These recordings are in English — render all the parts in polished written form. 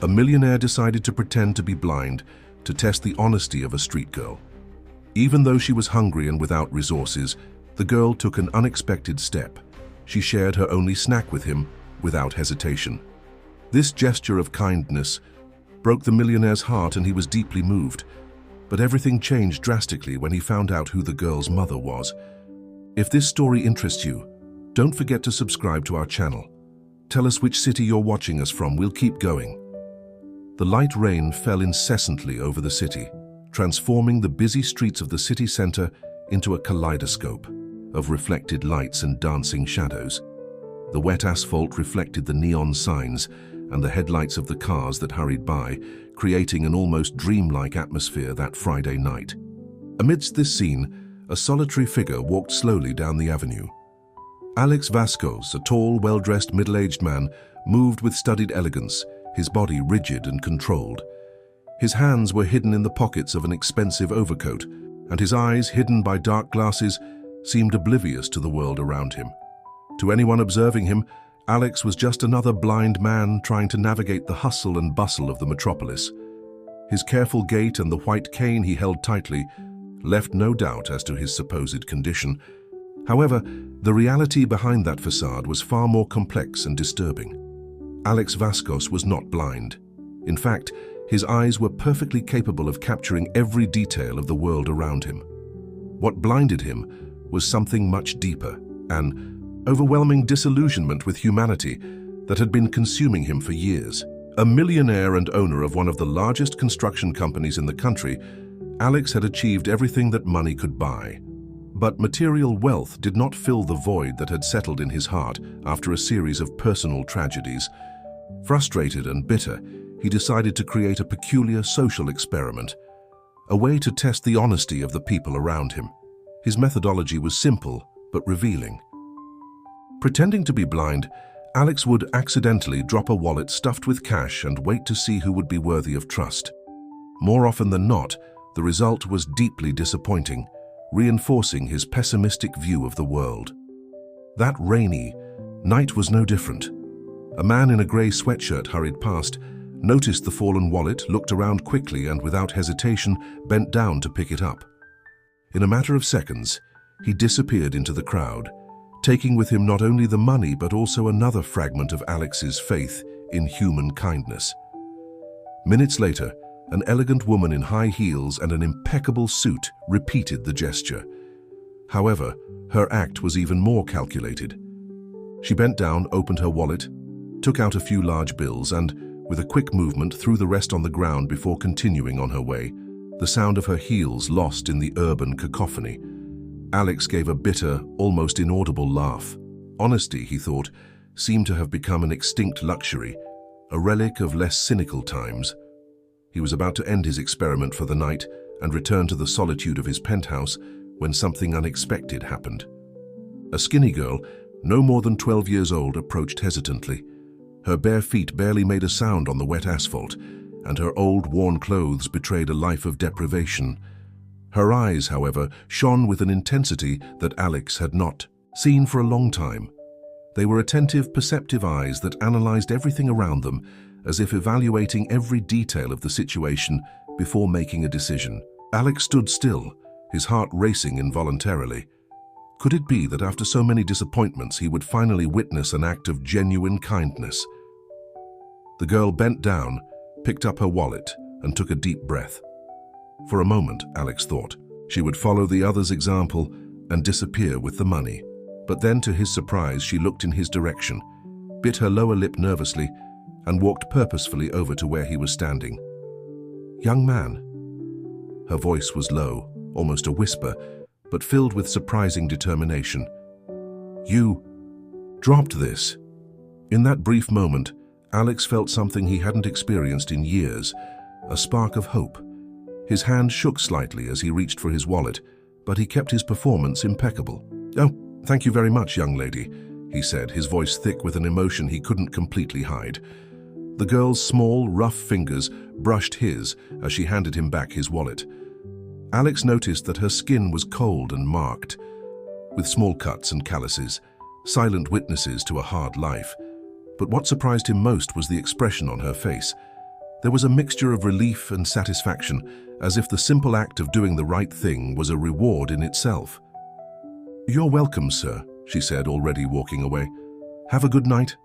A millionaire decided to pretend to be blind to test the honesty of a street girl. Even though she was hungry and without resources, the girl took an unexpected step. She shared her only snack with him without hesitation. This gesture of kindness broke the millionaire's heart, and he was deeply moved. But everything changed drastically when he found out who the girl's mother was. If this story interests you, don't forget to subscribe to our channel. Tell us which city you're watching us from. We'll keep going. The light rain fell incessantly over the city, transforming the busy streets of the city center into a kaleidoscope of reflected lights and dancing shadows. The wet asphalt reflected the neon signs and the headlights of the cars that hurried by, creating an almost dreamlike atmosphere that Friday night. Amidst this scene, a solitary figure walked slowly down the avenue. Alex Vasquez, a tall, well-dressed, middle-aged man, moved with studied elegance, his body rigid and controlled. His hands were hidden in the pockets of an expensive overcoat, and his eyes, hidden by dark glasses, seemed oblivious to the world around him. To anyone observing him, Alex was just another blind man trying to navigate the hustle and bustle of the metropolis. His careful gait and the white cane he held tightly left no doubt as to his supposed condition. However, the reality behind that facade was far more complex and disturbing. Alex Vasquez was not blind. In fact, his eyes were perfectly capable of capturing every detail of the world around him. What blinded him was something much deeper, an overwhelming disillusionment with humanity that had been consuming him for years. A millionaire and owner of one of the largest construction companies in the country, Alex had achieved everything that money could buy. But material wealth did not fill the void that had settled in his heart after a series of personal tragedies. Frustrated and bitter, he decided to create a peculiar social experiment, a way to test the honesty of the people around him. His methodology was simple but revealing. Pretending to be blind, Alex would accidentally drop a wallet stuffed with cash and wait to see who would be worthy of trust. More often than not, the result was deeply disappointing, reinforcing his pessimistic view of the world. That rainy night was no different. A man in a grey sweatshirt hurried past, noticed the fallen wallet, looked around quickly, and without hesitation bent down to pick it up. In a matter of seconds, he disappeared into the crowd, taking with him not only the money but also another fragment of Alex's faith in human kindness. Minutes later, an elegant woman in high heels and an impeccable suit repeated the gesture. However, her act was even more calculated. She bent down, opened her wallet, took out a few large bills, and, with a quick movement, threw the rest on the ground before continuing on her way, the sound of her heels lost in the urban cacophony. Alex gave a bitter, almost inaudible laugh. Honesty, he thought, seemed to have become an extinct luxury, a relic of less cynical times. He was about to end his experiment for the night and return to the solitude of his penthouse when something unexpected happened. A skinny girl, no more than 12 years old, approached hesitantly. Her bare feet barely made a sound on the wet asphalt, and her old, worn clothes betrayed a life of deprivation. Her eyes, however, shone with an intensity that Alex had not seen for a long time. They were attentive, perceptive eyes that analyzed everything around them, as if evaluating every detail of the situation before making a decision. Alex stood still, his heart racing involuntarily. Could it be that after so many disappointments he would finally witness an act of genuine kindness? The girl bent down, picked up her wallet, and took a deep breath. For a moment, Alex thought, she would follow the other's example and disappear with the money. But then, to his surprise, she looked in his direction, bit her lower lip nervously, and walked purposefully over to where he was standing. "Young man." Her voice was low, almost a whisper, but filled with surprising determination. "You dropped this." In that brief moment, Alex felt something he hadn't experienced in years, a spark of hope. His hand shook slightly as he reached for his wallet, but he kept his performance impeccable. "Oh, thank you very much, young lady," he said, his voice thick with an emotion he couldn't completely hide. The girl's small, rough fingers brushed his as she handed him back his wallet. Alex noticed that her skin was cold and marked, with small cuts and calluses, silent witnesses to a hard life. But what surprised him most was the expression on her face, There was a mixture of relief and satisfaction, as if the simple act of doing the right thing was a reward in itself. "You're welcome, sir," she said, already walking away. "Have a good night."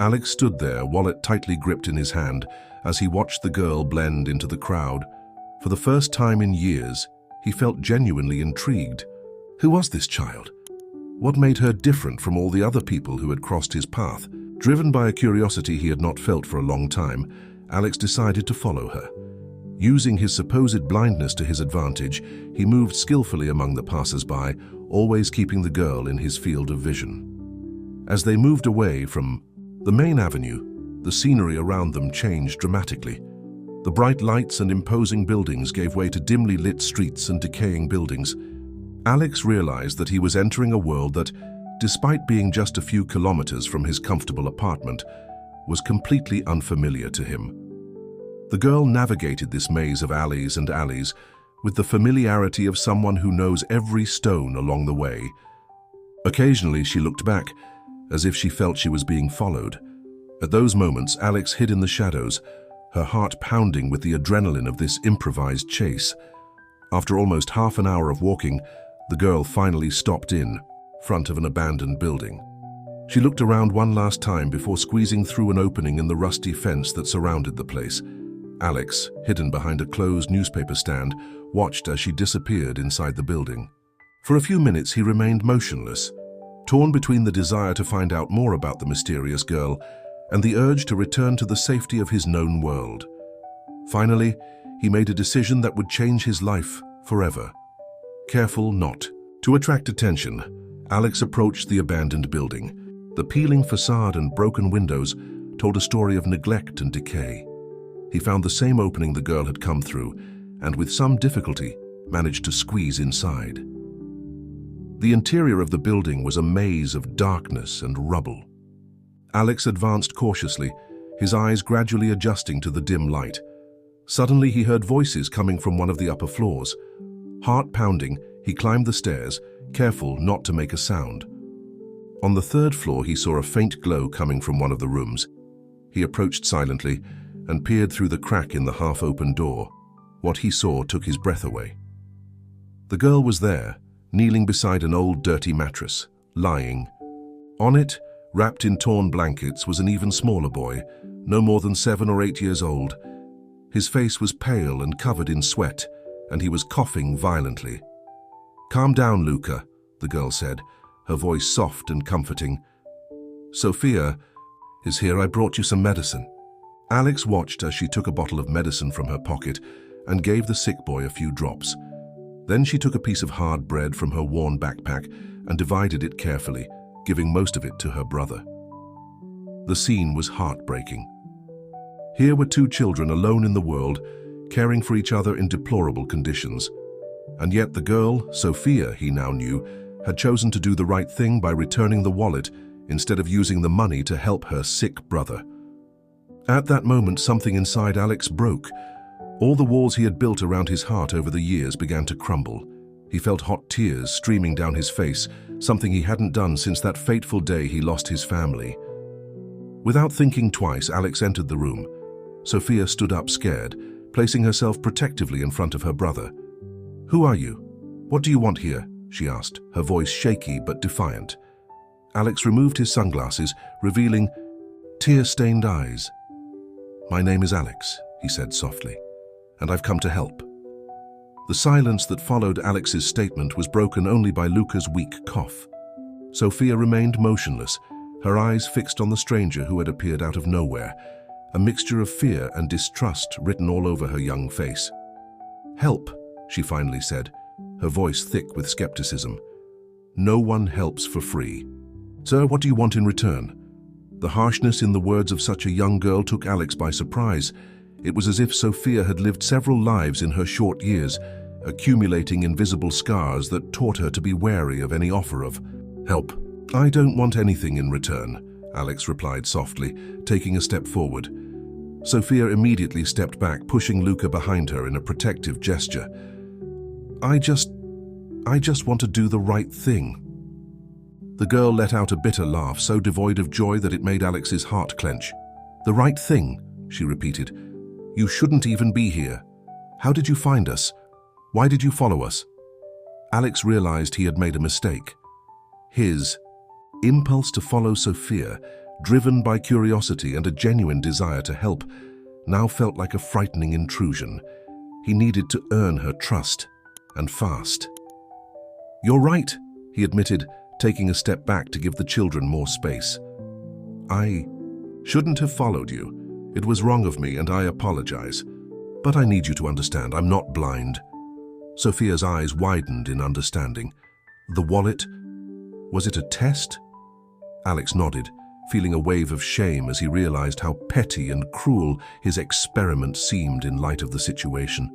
Alex stood there, wallet tightly gripped in his hand, as he watched the girl blend into the crowd. For the first time in years, he felt genuinely intrigued. Who was this child? What made her different from all the other people who had crossed his path? Driven by a curiosity he had not felt for a long time, Alex decided to follow her. Using his supposed blindness to his advantage, he moved skillfully among the passers-by, always keeping the girl in his field of vision. As they moved away from the main avenue, the scenery around them changed dramatically. The bright lights and imposing buildings gave way to dimly lit streets and decaying buildings. Alex realized that he was entering a world that, despite being just a few kilometers from his comfortable apartment, was completely unfamiliar to him. The girl navigated this maze of alleys and alleys with the familiarity of someone who knows every stone along the way. Occasionally she looked back, as if she felt she was being followed. At those moments, Alex hid in the shadows, her heart pounding with the adrenaline of this improvised chase. After almost half an hour of walking, the girl finally stopped in front of an abandoned building. She looked around one last time before squeezing through an opening in the rusty fence that surrounded the place. Alex, hidden behind a closed newspaper stand, watched as she disappeared inside the building. For a few minutes he remained motionless, torn between the desire to find out more about the mysterious girl and the urge to return to the safety of his known world. Finally, he made a decision that would change his life forever. Careful not to attract attention, Alex approached the abandoned building. The peeling facade and broken windows told a story of neglect and decay. He found the same opening the girl had come through, and with some difficulty managed to squeeze inside. The interior of the building was a maze of darkness and rubble. Alex advanced cautiously, his eyes gradually adjusting to the dim light. Suddenly he heard voices coming from one of the upper floors. Heart pounding, he climbed the stairs, careful not to make a sound. On the third floor he saw a faint glow coming from one of the rooms. He approached silently and peered through the crack in the half-open door. What he saw took his breath away. The girl was there, kneeling beside an old dirty mattress, lying. On it, wrapped in torn blankets, was an even smaller boy, no more than 7 or 8 years old. His face was pale and covered in sweat, and he was coughing violently. "Calm down, Luca," the girl said, her voice soft and comforting. "Sophia is here. I brought you some medicine." Alex watched as she took a bottle of medicine from her pocket and gave the sick boy a few drops. Then she took a piece of hard bread from her worn backpack and divided it carefully, giving most of it to her brother. The scene was heartbreaking. Here were 2 children alone in the world, caring for each other in deplorable conditions. And yet the girl, Sophia, he now knew, had chosen to do the right thing by returning the wallet instead of using the money to help her sick brother. At that moment, something inside Alex broke. All the walls he had built around his heart over the years began to crumble. He felt hot tears streaming down his face, something he hadn't done since that fateful day he lost his family. Without thinking twice, Alex entered the room. Sophia stood up scared, placing herself protectively in front of her brother. "Who are you? What do you want here?" she asked, her voice shaky but defiant. Alex removed his sunglasses, revealing tear-stained eyes. "My name is Alex," he said softly, "and I've come to help." The silence that followed Alex's statement was broken only by Luca's weak cough. Sophia remained motionless, her eyes fixed on the stranger who had appeared out of nowhere, a mixture of fear and distrust written all over her young face. "Help," she finally said, her voice thick with skepticism. "No one helps for free. Sir, what do you want in return?" The harshness in the words of such a young girl took Alex by surprise. It was as if Sophia had lived several lives in her short years, accumulating invisible scars that taught her to be wary of any offer of help. "I don't want anything in return," Alex replied softly, taking a step forward. Sophia immediately stepped back, pushing Luca behind her in a protective gesture. I just want to do the right thing." The girl let out a bitter laugh, so devoid of joy that it made Alex's heart clench. "The right thing," she repeated. You shouldn't even be here. How did you find us? Why did you follow us? Alex realized he had made a mistake. His impulse to follow Sophia, driven by curiosity and a genuine desire to help, now felt like a frightening intrusion. He needed to earn her trust, and fast. "You're right," he admitted, taking a step back to give the children more space. "I shouldn't have followed you. It was wrong of me and I apologize. But I need you to understand, I'm not blind." Sophia's eyes widened in understanding. "The wallet? Was it a test?" Alex nodded, feeling a wave of shame as he realized how petty and cruel his experiment seemed in light of the situation.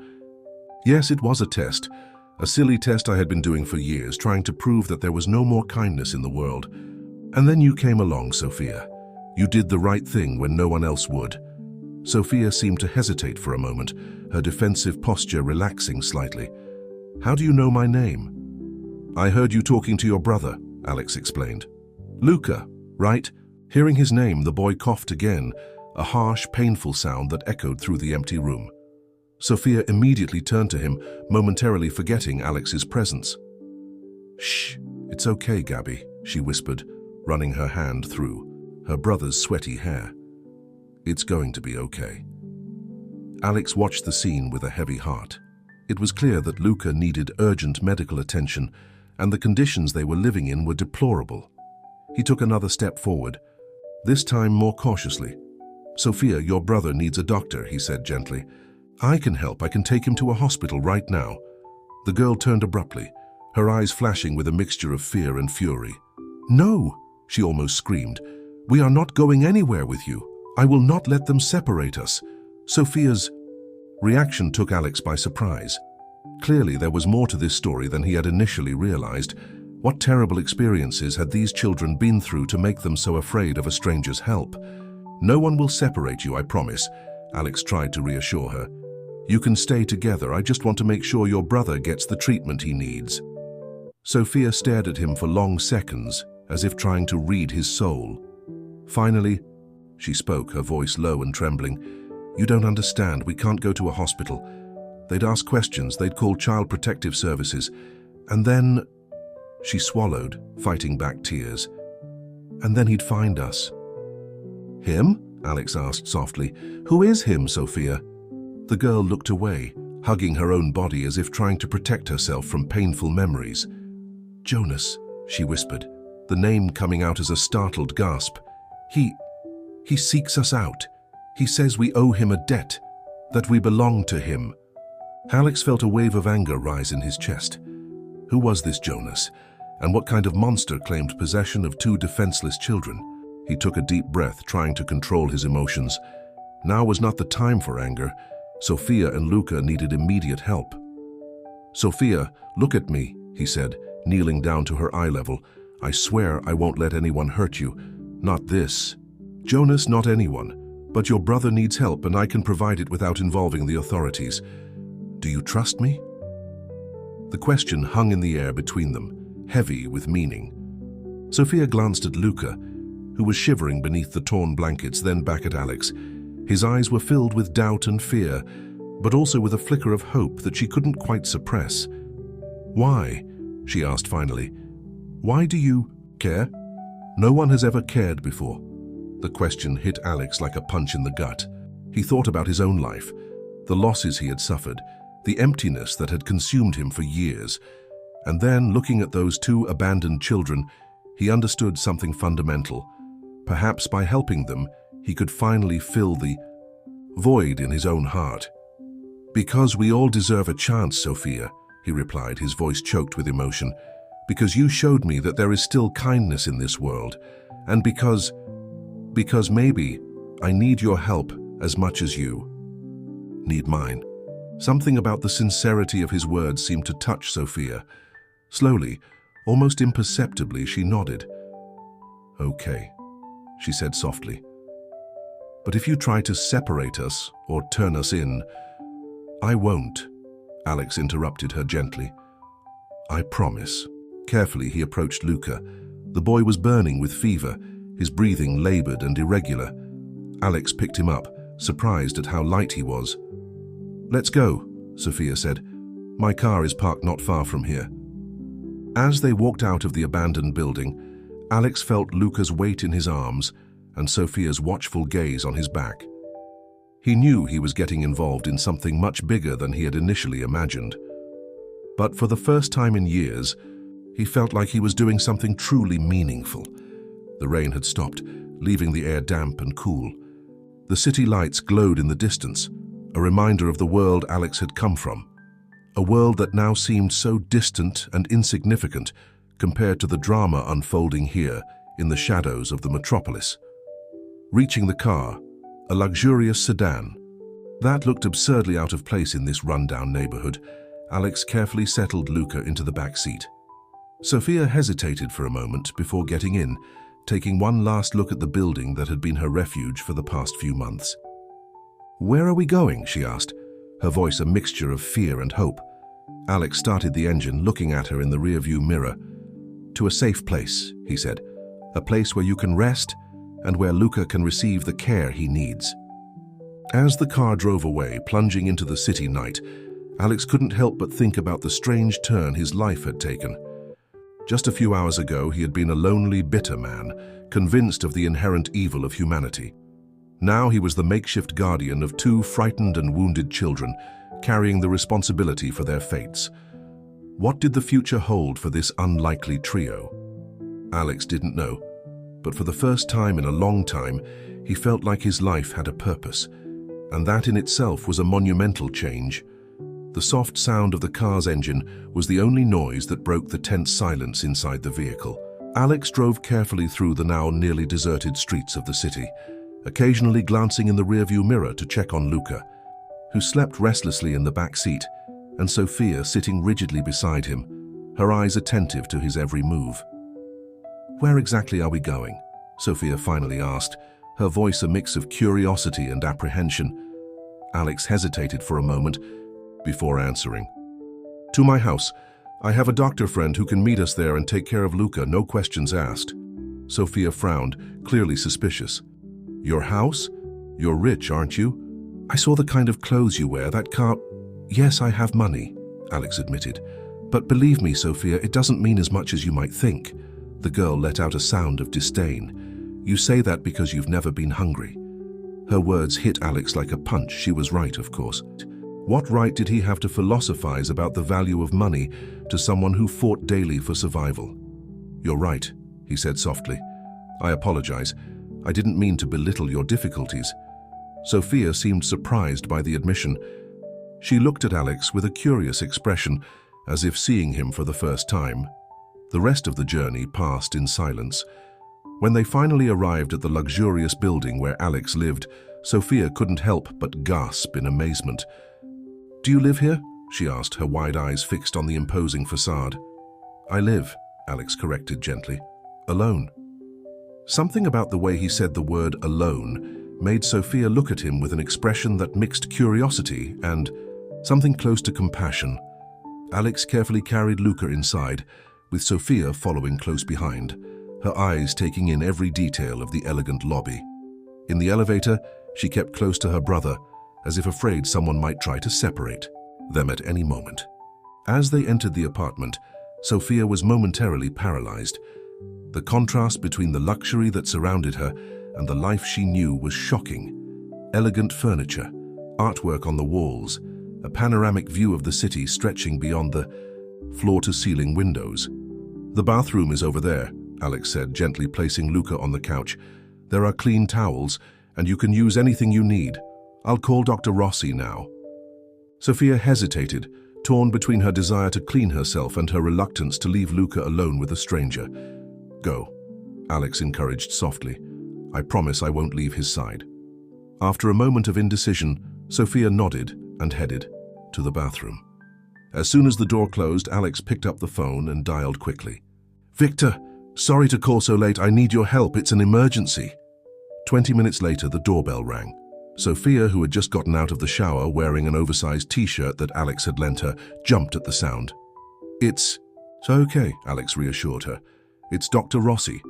"Yes, it was a test. A silly test I had been doing for years, trying to prove that there was no more kindness in the world. And then you came along, Sophia. You did the right thing when no one else would." Sophia seemed to hesitate for a moment, her defensive posture relaxing slightly. "How do you know my name?" "I heard you talking to your brother," Alex explained. "Luca, right?" Hearing his name, the boy coughed again, a harsh, painful sound that echoed through the empty room. Sophia immediately turned to him, momentarily forgetting Alex's presence. "Shh, it's okay, Gabby," she whispered, running her hand through her brother's sweaty hair. "It's going to be okay." Alex watched the scene with a heavy heart. It was clear that Luca needed urgent medical attention, and the conditions they were living in were deplorable. He took another step forward, this time more cautiously. "Sophia, your brother needs a doctor," he said gently. "I can help. I can take him to a hospital right now." The girl turned abruptly, her eyes flashing with a mixture of fear and fury. "No!" she almost screamed. "We are not going anywhere with you. I will not let them separate us." Sophia's reaction took Alex by surprise. Clearly, there was more to this story than he had initially realized. What terrible experiences had these children been through to make them so afraid of a stranger's help? "No one will separate you, I promise," Alex tried to reassure her. "You can stay together. I just want to make sure your brother gets the treatment he needs." Sophia stared at him for long seconds, as if trying to read his soul. Finally, she spoke, her voice low and trembling. "You don't understand. We can't go to a hospital. They'd ask questions, they'd call Child Protective Services, and then..." She swallowed, fighting back tears. "And then he'd find us." "Him?" Alex asked softly. "Who is him, Sophia?" The girl looked away, hugging her own body as if trying to protect herself from painful memories. "Jonas," she whispered, the name coming out as a startled gasp. He seeks us out. He says we owe him a debt, that we belong to him." Alex felt a wave of anger rise in his chest. Who was this Jonas? And what kind of monster claimed possession of two defenseless children? He took a deep breath, trying to control his emotions. Now was not the time for anger. Sophia and Luca needed immediate help. "Sophia, look at me," he said, kneeling down to her eye level. "I swear I won't let anyone hurt you. Not this." "Jonas, not anyone. But your brother needs help and I can provide it without involving the authorities. Do you trust me?" The question hung in the air between them, heavy with meaning. Sophia glanced at Luca, who was shivering beneath the torn blankets, then back at Alex. His eyes were filled with doubt and fear, but also with a flicker of hope that she couldn't quite suppress. "Why?" she asked finally. "Why do you care?" No one has ever cared before. The question hit Alex like a punch in the gut. He thought about his own life, the losses he had suffered, the emptiness that had consumed him for years. And then, looking at those two abandoned children, he understood something fundamental. Perhaps by helping them, he could finally fill the void in his own heart. "Because we all deserve a chance, Sophia," he replied, his voice choked with emotion. "Because you showed me that there is still kindness in this world. And because maybe I need your help as much as you need mine." Something about the sincerity of his words seemed to touch Sophia. Slowly, almost imperceptibly, she nodded. "Okay," she said softly. "But if you try to separate us or turn us in..." "I won't," Alex interrupted her gently. "I promise." Carefully, he approached Luca. The boy was burning with fever, his breathing labored and irregular. Alex picked him up, surprised at how light he was. "Let's go," Sophia said. "My car is parked not far from here." As they walked out of the abandoned building, Alex felt Luca's weight in his arms and Sophia's watchful gaze on his back. He knew he was getting involved in something much bigger than he had initially imagined. But for the first time in years, he felt like he was doing something truly meaningful. The rain had stopped, leaving the air damp and cool. The city lights glowed in the distance, a reminder of the world Alex had come from. A world that now seemed so distant and insignificant compared to the drama unfolding here in the shadows of the metropolis. Reaching the car, a luxurious sedan. That looked absurdly out of place in this rundown neighborhood. Alex carefully settled Luca into the back seat. Sophia hesitated for a moment before getting in, taking one last look at the building that had been her refuge for the past few months. "Where are we going?" she asked, her voice a mixture of fear and hope. Alex started the engine, looking at her in the rearview mirror. "To a safe place," he said. "A place where you can rest and where Luca can receive the care he needs." As the car drove away, plunging into the city night, Alex couldn't help but think about the strange turn his life had taken. Just a few hours ago, he had been a lonely, bitter man, convinced of the inherent evil of humanity. Now he was the makeshift guardian of two frightened and wounded children, carrying the responsibility for their fates. What did the future hold for this unlikely trio? Alex didn't know, but for the first time in a long time, he felt like his life had a purpose, and that in itself was a monumental change. The soft sound of the car's engine was the only noise that broke the tense silence inside the vehicle. Alex drove carefully through the now nearly deserted streets of the city, occasionally glancing in the rearview mirror to check on Luca, who slept restlessly in the back seat, and Sophia sitting rigidly beside him, her eyes attentive to his every move. "Where exactly are we going?" Sophia finally asked, her voice a mix of curiosity and apprehension. Alex hesitated for a moment before answering. "To my house. I have a doctor friend who can meet us there and take care of Luca, no questions asked." Sophia frowned, clearly suspicious. "Your house? You're rich, aren't you? I saw the kind of clothes you wear, that car—" "Yes, I have money," Alex admitted. "But believe me, Sophia, it doesn't mean as much as you might think." The girl let out a sound of disdain. "You say that because you've never been hungry." Her words hit Alex like a punch. She was right, of course. What right did he have to philosophize about the value of money to someone who fought daily for survival? "You're right," he said softly. "I apologize. I didn't mean to belittle your difficulties." Sophia seemed surprised by the admission. She looked at Alex with a curious expression, as if seeing him for the first time. The rest of the journey passed in silence. When they finally arrived at the luxurious building where Alex lived, Sophia couldn't help but gasp in amazement. "Do you live here?" she asked, her wide eyes fixed on the imposing facade. "I live," Alex corrected gently. "Alone." Something about the way he said the word alone made Sophia look at him with an expression that mixed curiosity and something close to compassion. Alex carefully carried Luca inside, with Sophia following close behind, her eyes taking in every detail of the elegant lobby. In the elevator, she kept close to her brother, as if afraid someone might try to separate them at any moment. As they entered the apartment, Sophia was momentarily paralyzed. The contrast between the luxury that surrounded her and the life she knew was shocking. Elegant furniture, artwork on the walls, a panoramic view of the city stretching beyond the floor-to-ceiling windows. "The bathroom is over there," Alex said, gently placing Luca on the couch. "There are clean towels, and you can use anything you need. I'll call Dr. Rossi now." Sophia hesitated, torn between her desire to clean herself and her reluctance to leave Luca alone with a stranger. "Go," Alex encouraged softly. "I promise I won't leave his side." After a moment of indecision, Sophia nodded and headed to the bathroom. As soon as the door closed, Alex picked up the phone and dialed quickly. "Victor, sorry to call so late. I need your help. It's an emergency." 20 minutes later, the doorbell rang. Sophia, who had just gotten out of the shower wearing an oversized t-shirt that Alex had lent her, jumped at the sound. "It's okay," Alex reassured her. "It's Dr. Rossi.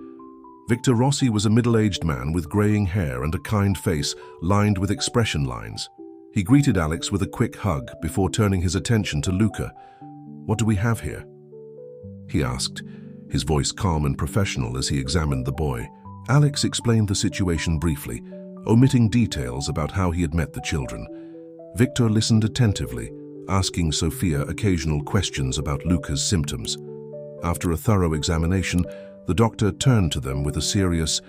Victor Rossi was a middle-aged man with graying hair and a kind face lined with expression lines. He greeted Alex with a quick hug before turning his attention to Luca. "What do we have here?" he asked, his voice calm and professional as he examined the boy. Alex explained the situation briefly, omitting details about how he had met the children. Victor listened attentively, asking Sophia occasional questions about Luca's symptoms. After a thorough examination, the doctor turned to them with a serious,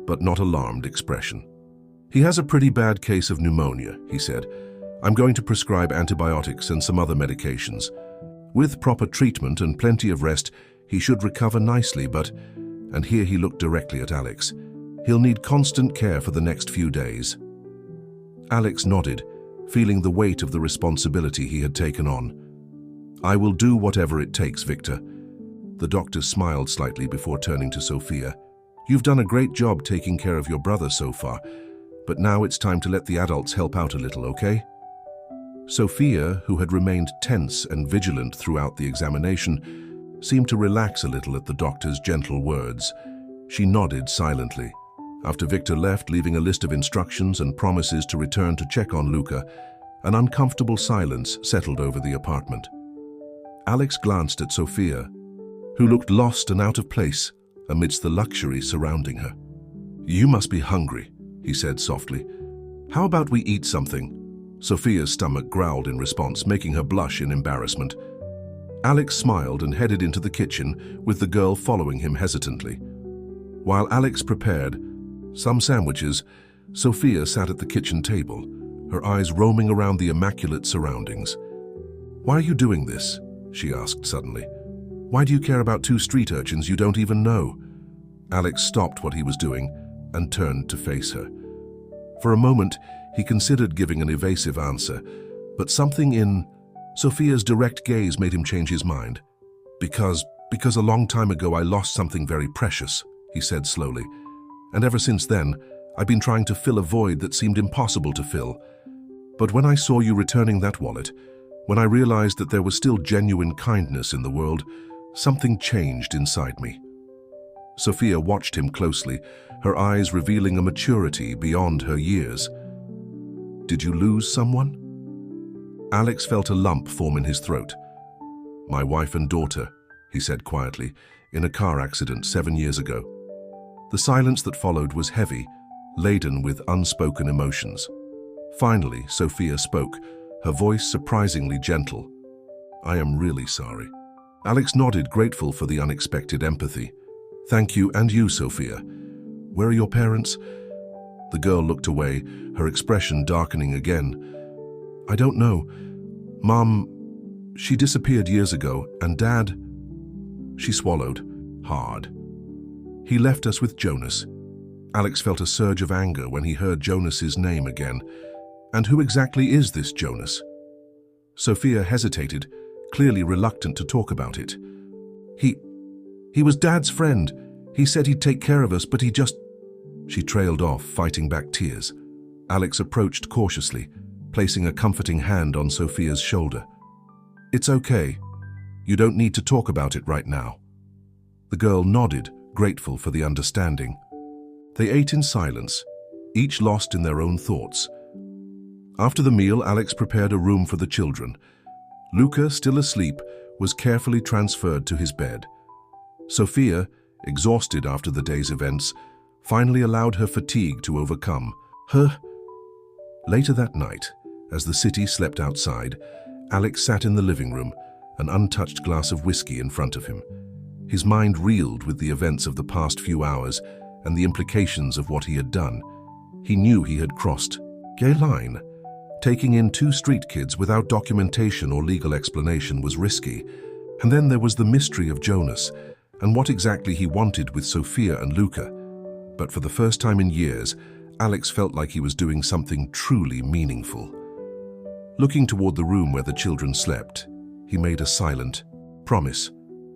but not alarmed expression. "He has a pretty bad case of pneumonia," he said. "I'm going to prescribe antibiotics and some other medications. With proper treatment and plenty of rest, he should recover nicely, but," and here he looked directly at Alex, "he'll need constant care for the next few days." Alex nodded, feeling the weight of the responsibility he had taken on. "I will do whatever it takes, Victor." The doctor smiled slightly before turning to Sophia. "You've done a great job taking care of your brother so far, but now it's time to let the adults help out a little, okay?" Sophia, who had remained tense and vigilant throughout the examination, seemed to relax a little at the doctor's gentle words. She nodded silently. After Victor left, leaving a list of instructions and promises to return to check on Luca, an uncomfortable silence settled over the apartment. Alex glanced at Sophia, who looked lost and out of place amidst the luxury surrounding her. "You must be hungry," he said softly. "How about we eat something?" Sophia's stomach growled in response, making her blush in embarrassment. Alex smiled and headed into the kitchen, with the girl following him hesitantly. While Alex prepared some sandwiches, Sophia sat at the kitchen table, her eyes roaming around the immaculate surroundings. "Why are you doing this?" she asked suddenly. "Why do you care about two street urchins you don't even know?" Alex stopped what he was doing and turned to face her. For a moment, he considered giving an evasive answer, but something in Sophia's direct gaze made him change his mind. Because a long time ago I lost something very precious," he said slowly. "And ever since then, I've been trying to fill a void that seemed impossible to fill. But when I saw you returning that wallet, when I realized that there was still genuine kindness in the world, something changed inside me." Sophia watched him closely, her eyes revealing a maturity beyond her years. "Did you lose someone?" Alex felt a lump form in his throat. "My wife and daughter," he said quietly, "in a car accident 7 years ago." The silence that followed was heavy, laden with unspoken emotions. Finally, Sophia spoke, her voice surprisingly gentle. "I am really sorry." Alex nodded, grateful for the unexpected empathy. "Thank you, and you, Sophia. Where are your parents?" The girl looked away, her expression darkening again. "I don't know. Mom, she disappeared years ago, and Dad..." She swallowed, hard. "He left us with Jonas." Alex felt a surge of anger when he heard Jonas's name again. "And who exactly is this Jonas?" Sophia hesitated, clearly reluctant to talk about it. He was Dad's friend. He said he'd take care of us, but he just..." She trailed off, fighting back tears. Alex approached cautiously, placing a comforting hand on Sophia's shoulder. "It's okay. You don't need to talk about it right now." The girl nodded, grateful for the understanding. They ate in silence, each lost in their own thoughts. After the meal, Alex prepared a room for the children. Luca, still asleep, was carefully transferred to his bed. Sophia, exhausted after the day's events, finally allowed her fatigue to overcome her. Later that night, as the city slept outside, Alex sat in the living room, an untouched glass of whiskey in front of him. His mind reeled with the events of the past few hours and the implications of what he had done. He knew he had crossed a line. Taking in 2 street kids without documentation or legal explanation was risky. And then there was the mystery of Jonas and what exactly he wanted with Sophia and Luca. But for the first time in years, Alex felt like he was doing something truly meaningful. Looking toward the room where the children slept, he made a silent promise: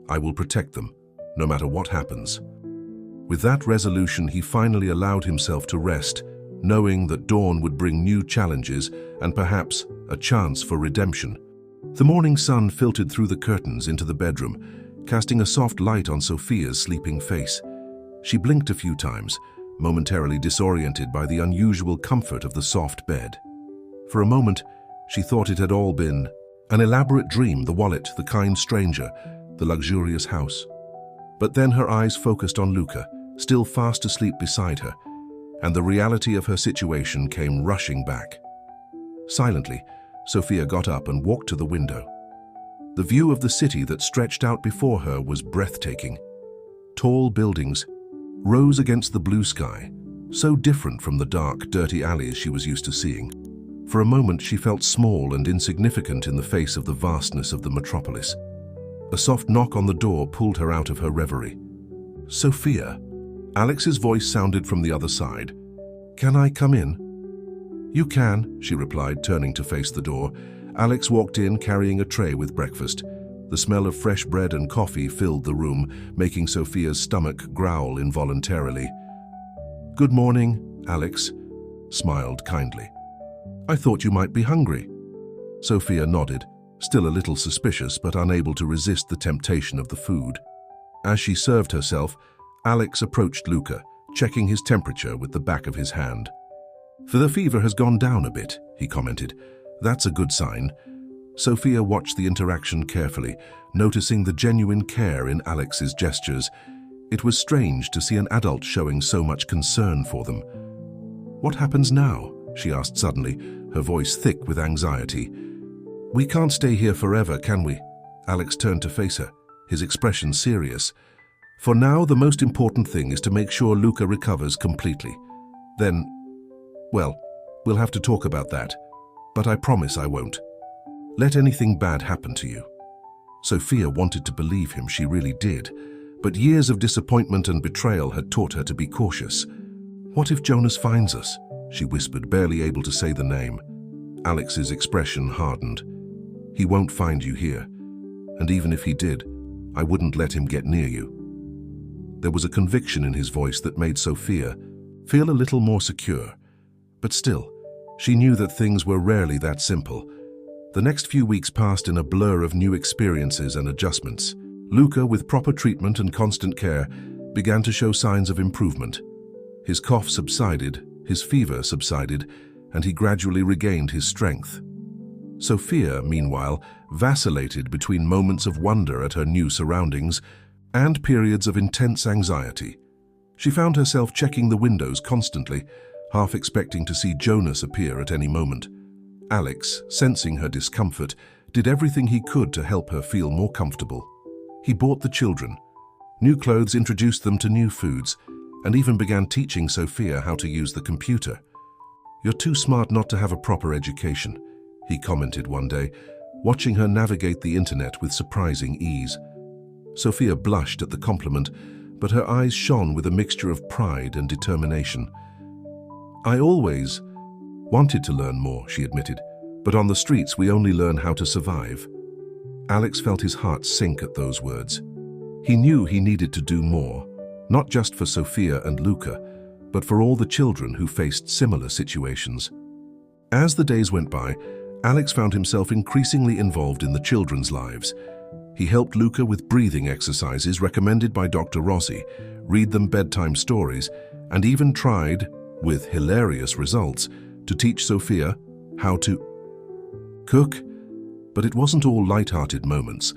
"I will protect them, no matter what happens." With that resolution, he finally allowed himself to rest, knowing that dawn would bring new challenges and perhaps a chance for redemption. The morning sun filtered through the curtains into the bedroom, casting a soft light on Sophia's sleeping face. She blinked a few times, momentarily disoriented by the unusual comfort of the soft bed. For a moment, she thought it had all been an elaborate dream, the wallet, the kind stranger, the luxurious house. But then her eyes focused on Luca, still fast asleep beside her, and the reality of her situation came rushing back. Silently, Sophia got up and walked to the window. The view of the city that stretched out before her was breathtaking. Tall buildings rose against the blue sky, so different from the dark, dirty alleys she was used to seeing. For a moment, she felt small and insignificant in the face of the vastness of the metropolis. A soft knock on the door pulled her out of her reverie. "Sophia?" Alex's voice sounded from the other side. "Can I come in?" "You can," she replied, turning to face the door. Alex walked in carrying a tray with breakfast. The smell of fresh bread and coffee filled the room, making Sophia's stomach growl involuntarily. "Good morning," Alex smiled kindly. "I thought you might be hungry." Sophia nodded, still a little suspicious but unable to resist the temptation of the food. As she served herself, Alex approached Luca, checking his temperature with the back of his hand. "The fever has gone down a bit," he commented. "That's a good sign." Sophia watched the interaction carefully, noticing the genuine care in Alex's gestures. It was strange to see an adult showing so much concern for them. "What happens now?" she asked suddenly, her voice thick with anxiety. "We can't stay here forever, can we?" Alex turned to face her, his expression serious. "For now, the most important thing is to make sure Luca recovers completely. Then, well, we'll have to talk about that, but I promise I won't let anything bad happen to you." Sophia wanted to believe him, she really did, but years of disappointment and betrayal had taught her to be cautious. "What if Jonas finds us?" she whispered, barely able to say the name. Alex's expression hardened. "He won't find you here, and even if he did, I wouldn't let him get near you." There was a conviction in his voice that made Sophia feel a little more secure, but still, she knew that things were rarely that simple. The next few weeks passed in a blur of new experiences and adjustments. Luca, with proper treatment and constant care, began to show signs of improvement. His cough subsided, his fever subsided, and he gradually regained his strength. Sophia, meanwhile, vacillated between moments of wonder at her new surroundings and periods of intense anxiety. She found herself checking the windows constantly, half expecting to see Jonas appear at any moment. Alex, sensing her discomfort, did everything he could to help her feel more comfortable. He bought the children new clothes, introduced them to new foods, and even began teaching Sophia how to use the computer. "You're too smart not to have a proper education," he commented one day, watching her navigate the internet with surprising ease. Sophia blushed at the compliment, but her eyes shone with a mixture of pride and determination. "I always wanted to learn more," she admitted, "but on the streets we only learn how to survive." Alex felt his heart sink at those words. He knew he needed to do more, not just for Sophia and Luca, but for all the children who faced similar situations. As the days went by, Alex found himself increasingly involved in the children's lives. He helped Luca with breathing exercises recommended by Dr. Rossi, read them bedtime stories, and even tried, with hilarious results, to teach Sophia how to cook. But it wasn't all light-hearted moments.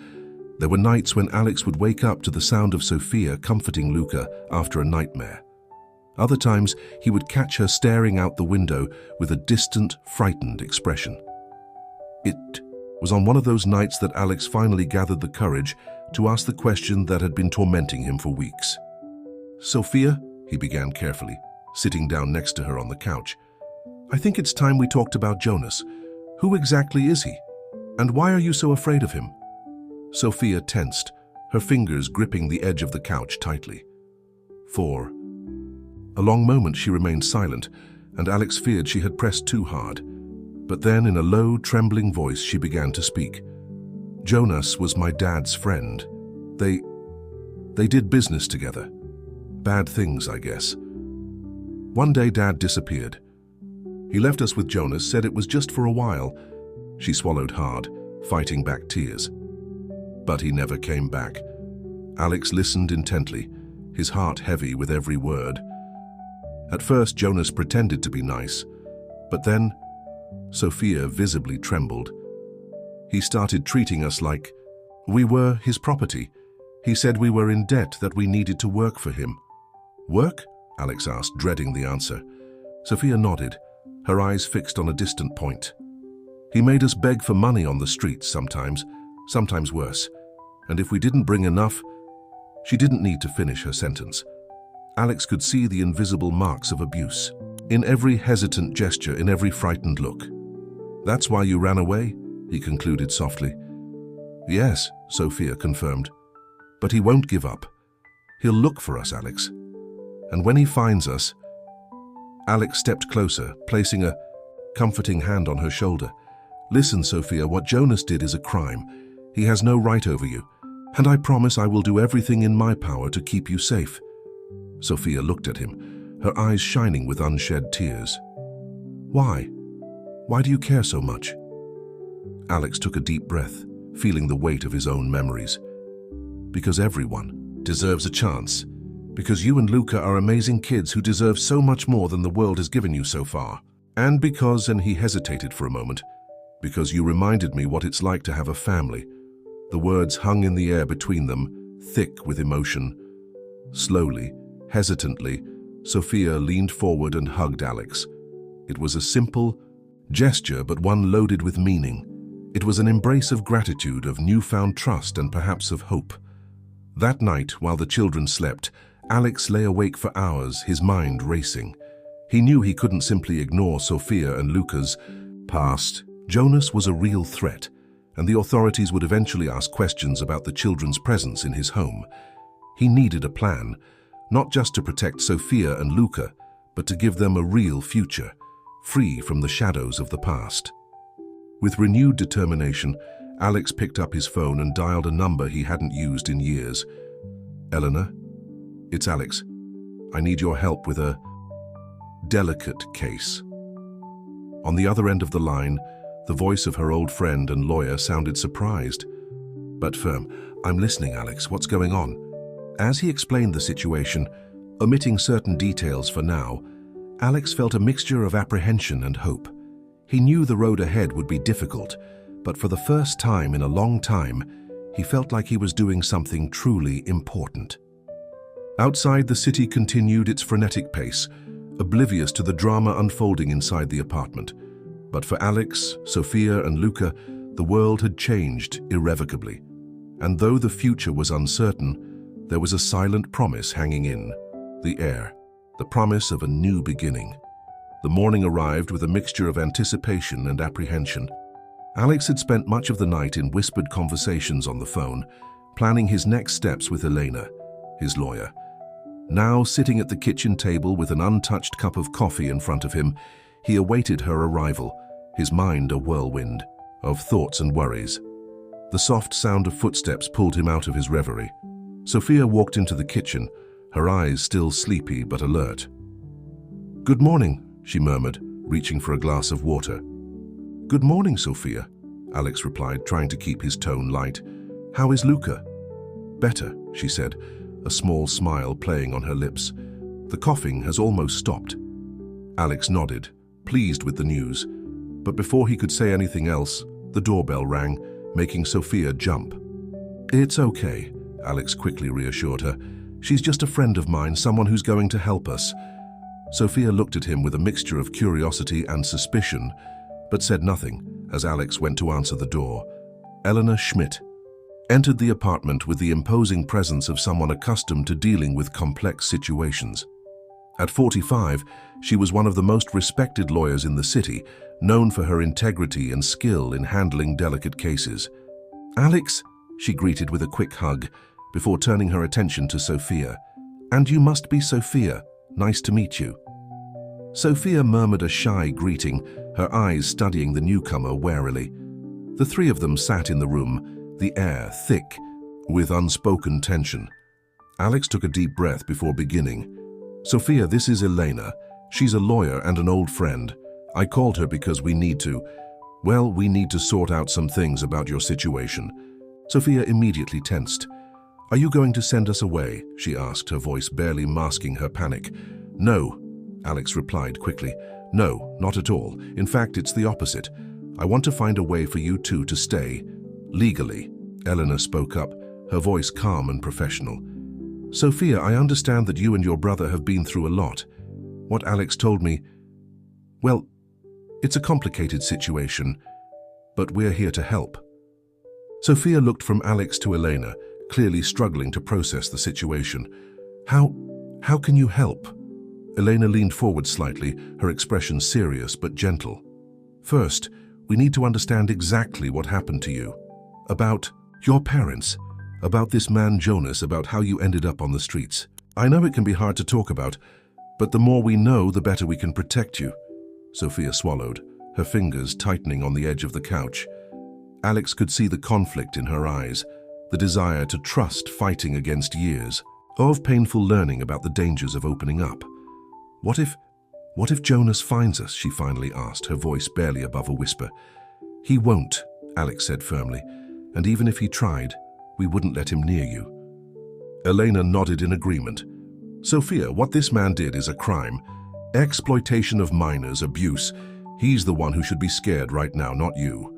There were nights when Alex would wake up to the sound of Sophia comforting Luca after a nightmare. Other times, he would catch her staring out the window with a distant, frightened expression. It was on one of those nights that Alex finally gathered the courage to ask the question that had been tormenting him for weeks. "Sophia," he began carefully, sitting down next to her on the couch, "I think it's time we talked about Jonas. Who exactly is he? And why are you so afraid of him?" Sophia tensed, her fingers gripping the edge of the couch tightly. For a long moment she remained silent, and Alex feared she had pressed too hard. But then, in a low, trembling voice, she began to speak. "Jonas was my dad's friend. They did business together. Bad things, I guess. One day, Dad disappeared. He left us with Jonas, said it was just for a while." She swallowed hard, fighting back tears. "But he never came back." Alex listened intently, his heart heavy with every word. At first, Jonas pretended to be nice, but then Sophia visibly trembled. He started treating us like we were his property. He said we were in debt, that we needed to work for him. Work? Alex asked, dreading the answer. Sophia nodded, her eyes fixed on a distant point. He made us beg for money on the streets sometimes worse. And if we didn't bring enough, she didn't need to finish her sentence. Alex could see the invisible marks of abuse, in every hesitant gesture, in every frightened look. That's why you ran away? He concluded softly. Yes, Sophia confirmed. But he won't give up. He'll look for us, Alex. And when he finds us... Alex stepped closer, placing a comforting hand on her shoulder. Listen, Sophia, what Jonas did is a crime. He has no right over you. And I promise I will do everything in my power to keep you safe. Sophia looked at him, her eyes shining with unshed tears. Why? Why do you care so much? Alex took a deep breath, feeling the weight of his own memories. Because everyone deserves a chance. Because you and Luca are amazing kids who deserve so much more than the world has given you so far. And because, and he hesitated for a moment, because you reminded me what it's like to have a family. The words hung in the air between them, thick with emotion. Slowly, hesitantly, Sophia leaned forward and hugged Alex. It was a simple gesture, but one loaded with meaning. It was an embrace of gratitude, of newfound trust, and perhaps of hope. That night, while the children slept, Alex lay awake for hours, his mind racing. He knew he couldn't simply ignore Sophia and Luca's past. Jonas was a real threat, and the authorities would eventually ask questions about the children's presence in his home. He needed a plan, not just to protect Sophia and Luca, but to give them a real future, free from the shadows of the past. With renewed determination, Alex picked up his phone and dialed a number he hadn't used in years. Eleanor, it's Alex. I need your help with a delicate case. On the other end of the line, the voice of her old friend and lawyer sounded surprised, but firm. I'm listening, Alex. What's going on? As he explained the situation, omitting certain details for now, Alex felt a mixture of apprehension and hope. He knew the road ahead would be difficult, but for the first time in a long time, he felt like he was doing something truly important. Outside, the city continued its frenetic pace, oblivious to the drama unfolding inside the apartment. But for Alex, Sophia, and Luca, the world had changed irrevocably. And though the future was uncertain, there was a silent promise hanging in the air, the promise of a new beginning. The morning arrived with a mixture of anticipation and apprehension. Alex had spent much of the night in whispered conversations on the phone, planning his next steps with Elena, his lawyer. Now, sitting at the kitchen table with an untouched cup of coffee in front of him, he awaited her arrival, his mind a whirlwind of thoughts and worries. The soft sound of footsteps pulled him out of his reverie. Sophia walked into the kitchen, her eyes still sleepy but alert. "Good morning," she murmured, reaching for a glass of water. "Good morning, Sophia," Alex replied, trying to keep his tone light. "How is Luca?" "Better," she said, a small smile playing on her lips. "The coughing has almost stopped." Alex nodded, pleased with the news. But before he could say anything else, the doorbell rang, making Sophia jump. "It's okay," Alex quickly reassured her. "She's just a friend of mine, someone who's going to help us." Sophia looked at him with a mixture of curiosity and suspicion, but said nothing as Alex went to answer the door. Eleanor Schmidt entered the apartment with the imposing presence of someone accustomed to dealing with complex situations. At 45, she was one of the most respected lawyers in the city, known for her integrity and skill in handling delicate cases. "Alex," she greeted with a quick hug, before turning her attention to Sophia. "And you must be Sophia. Nice to meet you." Sophia murmured a shy greeting, her eyes studying the newcomer warily. The three of them sat in the room, the air thick with unspoken tension. Alex took a deep breath before beginning. "Sophia, this is Elena. She's a lawyer and an old friend. I called her because we need to sort out some things about your situation." Sophia immediately tensed. "Are you going to send us away?" she asked, her voice barely masking her panic. "No," Alex replied quickly. "No, not at all. In fact, it's the opposite. I want to find a way for you two to stay. Legally." Eleanor spoke up, her voice calm and professional. "Sophia, I understand that you and your brother have been through a lot. What Alex told me, well, it's a complicated situation, but we're here to help." Sophia looked from Alex to Elena, clearly struggling to process the situation. How can you help?" Elena leaned forward slightly, her expression serious but gentle. "First, we need to understand exactly what happened to you. About your parents, about this man Jonas, about how you ended up on the streets. I know it can be hard to talk about, but the more we know, the better we can protect you." Sophia swallowed, her fingers tightening on the edge of the couch. Alex could see the conflict in her eyes, the desire to trust fighting against years of painful learning about the dangers of opening up. What if Jonas finds us?" she finally asked, her voice barely above a whisper. "He won't," Alex said firmly, "and even if he tried, we wouldn't let him near you." Elena nodded in agreement. "Sophia, what this man did is a crime. Exploitation of minors, abuse. He's the one who should be scared right now, not you."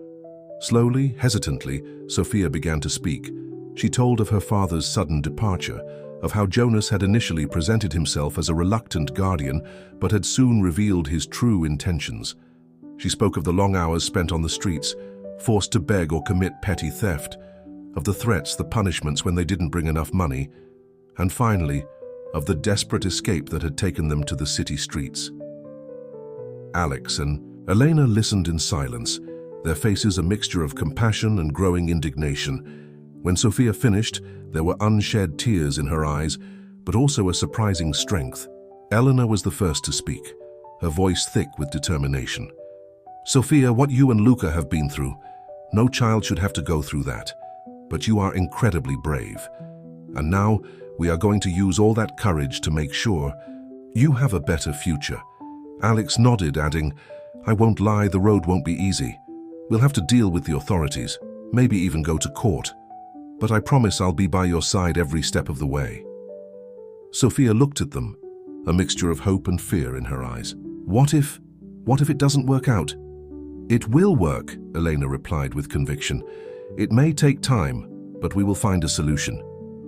Slowly, hesitantly, Sophia began to speak. She told of her father's sudden departure, of how Jonas had initially presented himself as a reluctant guardian, but had soon revealed his true intentions. She spoke of the long hours spent on the streets, forced to beg or commit petty theft, of the threats, the punishments when they didn't bring enough money, and finally, of the desperate escape that had taken them to the city streets. Alex and Elena listened in silence, their faces a mixture of compassion and growing indignation. When Sophia finished, there were unshed tears in her eyes, but also a surprising strength. Eleanor was the first to speak, her voice thick with determination. "Sophia, what you and Luca have been through, no child should have to go through that. But you are incredibly brave. And now we are going to use all that courage to make sure you have a better future." Alex nodded, adding, "I won't lie, the road won't be easy. We'll have to deal with the authorities, maybe even go to court. But I promise I'll be by your side every step of the way." Sophia looked at them, a mixture of hope and fear in her eyes. What if it doesn't work out?" "It will work," Elena replied with conviction. "It may take time, but we will find a solution.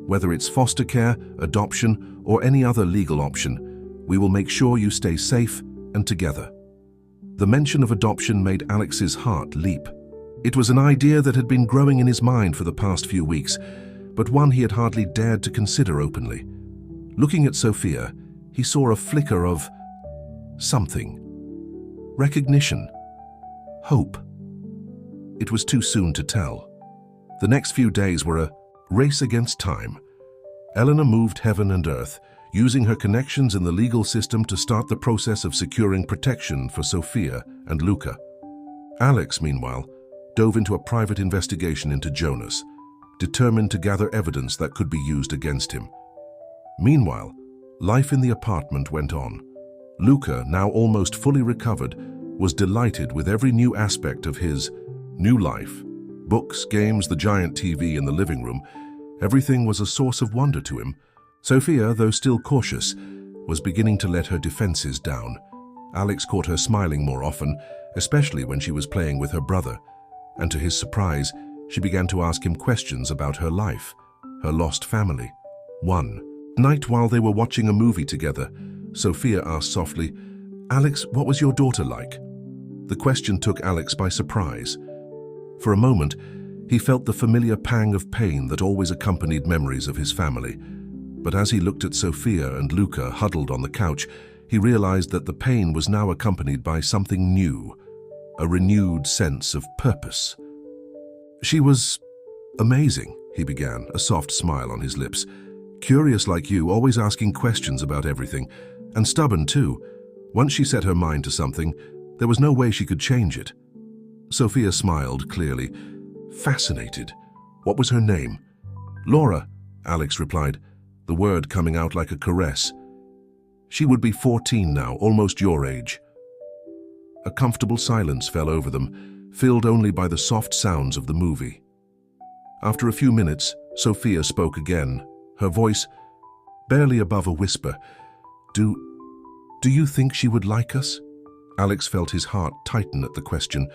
Whether it's foster care, adoption, or any other legal option, we will make sure you stay safe and together." The mention of adoption made Alex's heart leap. It was an idea that had been growing in his mind for the past few weeks, but one he had hardly dared to consider openly. Looking at Sophia, he saw a flicker of something. Recognition. Hope. It was too soon to tell. The next few days were a race against time. Eleanor moved heaven and earth, using her connections in the legal system to start the process of securing protection for Sophia and Luca. Alex, meanwhile, dove into a private investigation into Jonas, determined to gather evidence that could be used against him. Meanwhile, life in the apartment went on. Luca, now almost fully recovered, was delighted with every new aspect of his new life. Books, games, the giant TV in the living room, everything was a source of wonder to him. Sophia, though still cautious, was beginning to let her defenses down. Alex caught her smiling more often, especially when she was playing with her brother. And to his surprise, she began to ask him questions about her life, her lost family. One night while they were watching a movie together, Sophia asked softly, "Alex, what was your daughter like?" The question took Alex by surprise. For a moment, he felt the familiar pang of pain that always accompanied memories of his family. But as he looked at Sophia and Luca huddled on the couch, he realized that the pain was now accompanied by something new, a renewed sense of purpose. "She was amazing," he began, a soft smile on his lips. "Curious like you, always asking questions about everything, and stubborn too. Once she set her mind to something, there was no way she could change it." Sophia smiled clearly, fascinated. "What was her name?" "Laura," Alex replied, the word coming out like a caress. "She would be 14 now, almost your age." A comfortable silence fell over them, filled only by the soft sounds of the movie. After a few minutes, Sophia spoke again, her voice barely above a whisper. Do you think she would like us? Alex felt his heart tighten at the question.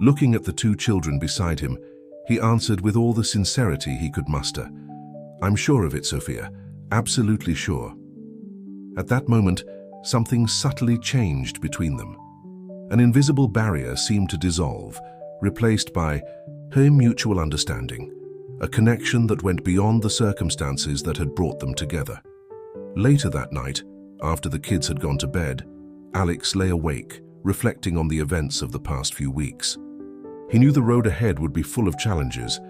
Looking at the two children beside him, he answered with all the sincerity he could muster. I'm sure of it, Sophia. Absolutely sure. At that moment, something subtly changed between them. An invisible barrier seemed to dissolve, replaced by her mutual understanding, a connection that went beyond the circumstances that had brought them together. Later that night, after the kids had gone to bed, Alex lay awake, reflecting on the events of the past few weeks. He knew the road ahead would be full of challenges.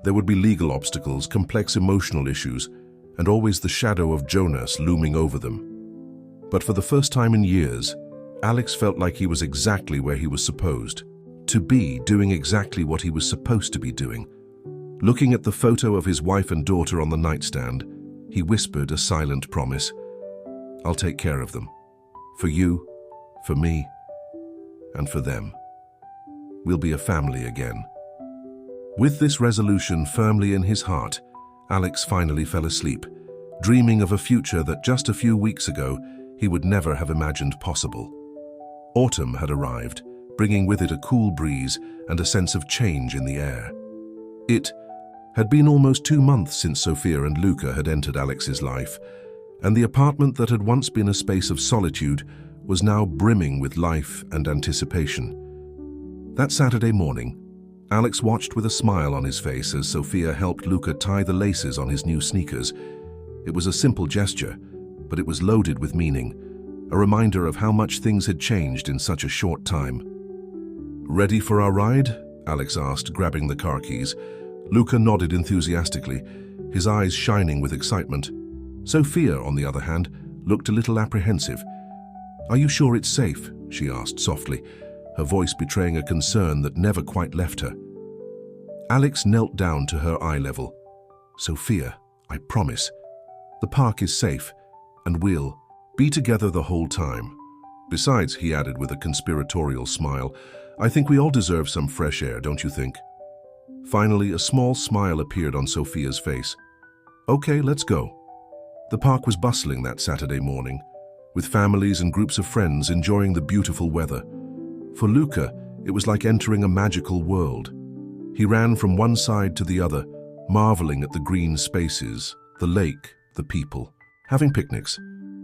There would be legal obstacles, complex emotional issues, and always the shadow of Jonas looming over them. But for the first time in years, Alex felt like he was exactly where he was supposed to be, doing exactly what he was supposed to be doing. Looking at the photo of his wife and daughter on the nightstand, he whispered a silent promise. I'll take care of them. For you, for me, and for them. We'll be a family again. With this resolution firmly in his heart, Alex finally fell asleep, dreaming of a future that just a few weeks ago he would never have imagined possible. Autumn had arrived, bringing with it a cool breeze and a sense of change in the air. It had been almost 2 months since Sophia and Luca had entered Alex's life, and the apartment that had once been a space of solitude was now brimming with life and anticipation. That Saturday morning, Alex watched with a smile on his face as Sophia helped Luca tie the laces on his new sneakers. It was a simple gesture, but it was loaded with meaning, a reminder of how much things had changed in such a short time. Ready for our ride? Alex asked, grabbing the car keys. Luca nodded enthusiastically, his eyes shining with excitement. Sophia, on the other hand, looked a little apprehensive. Are you sure it's safe? She asked softly, her voice betraying a concern that never quite left her. Alex knelt down to her eye level. Sophia, I promise. The park is safe, and we'll be together the whole time. Besides, he added with a conspiratorial smile, I think we all deserve some fresh air, don't you think? Finally, a small smile appeared on Sophia's face. Okay, let's go. The park was bustling that Saturday morning, with families and groups of friends enjoying the beautiful weather. For Luca, it was like entering a magical world. He ran from one side to the other, marveling at the green spaces, the lake, the people. Having picnics.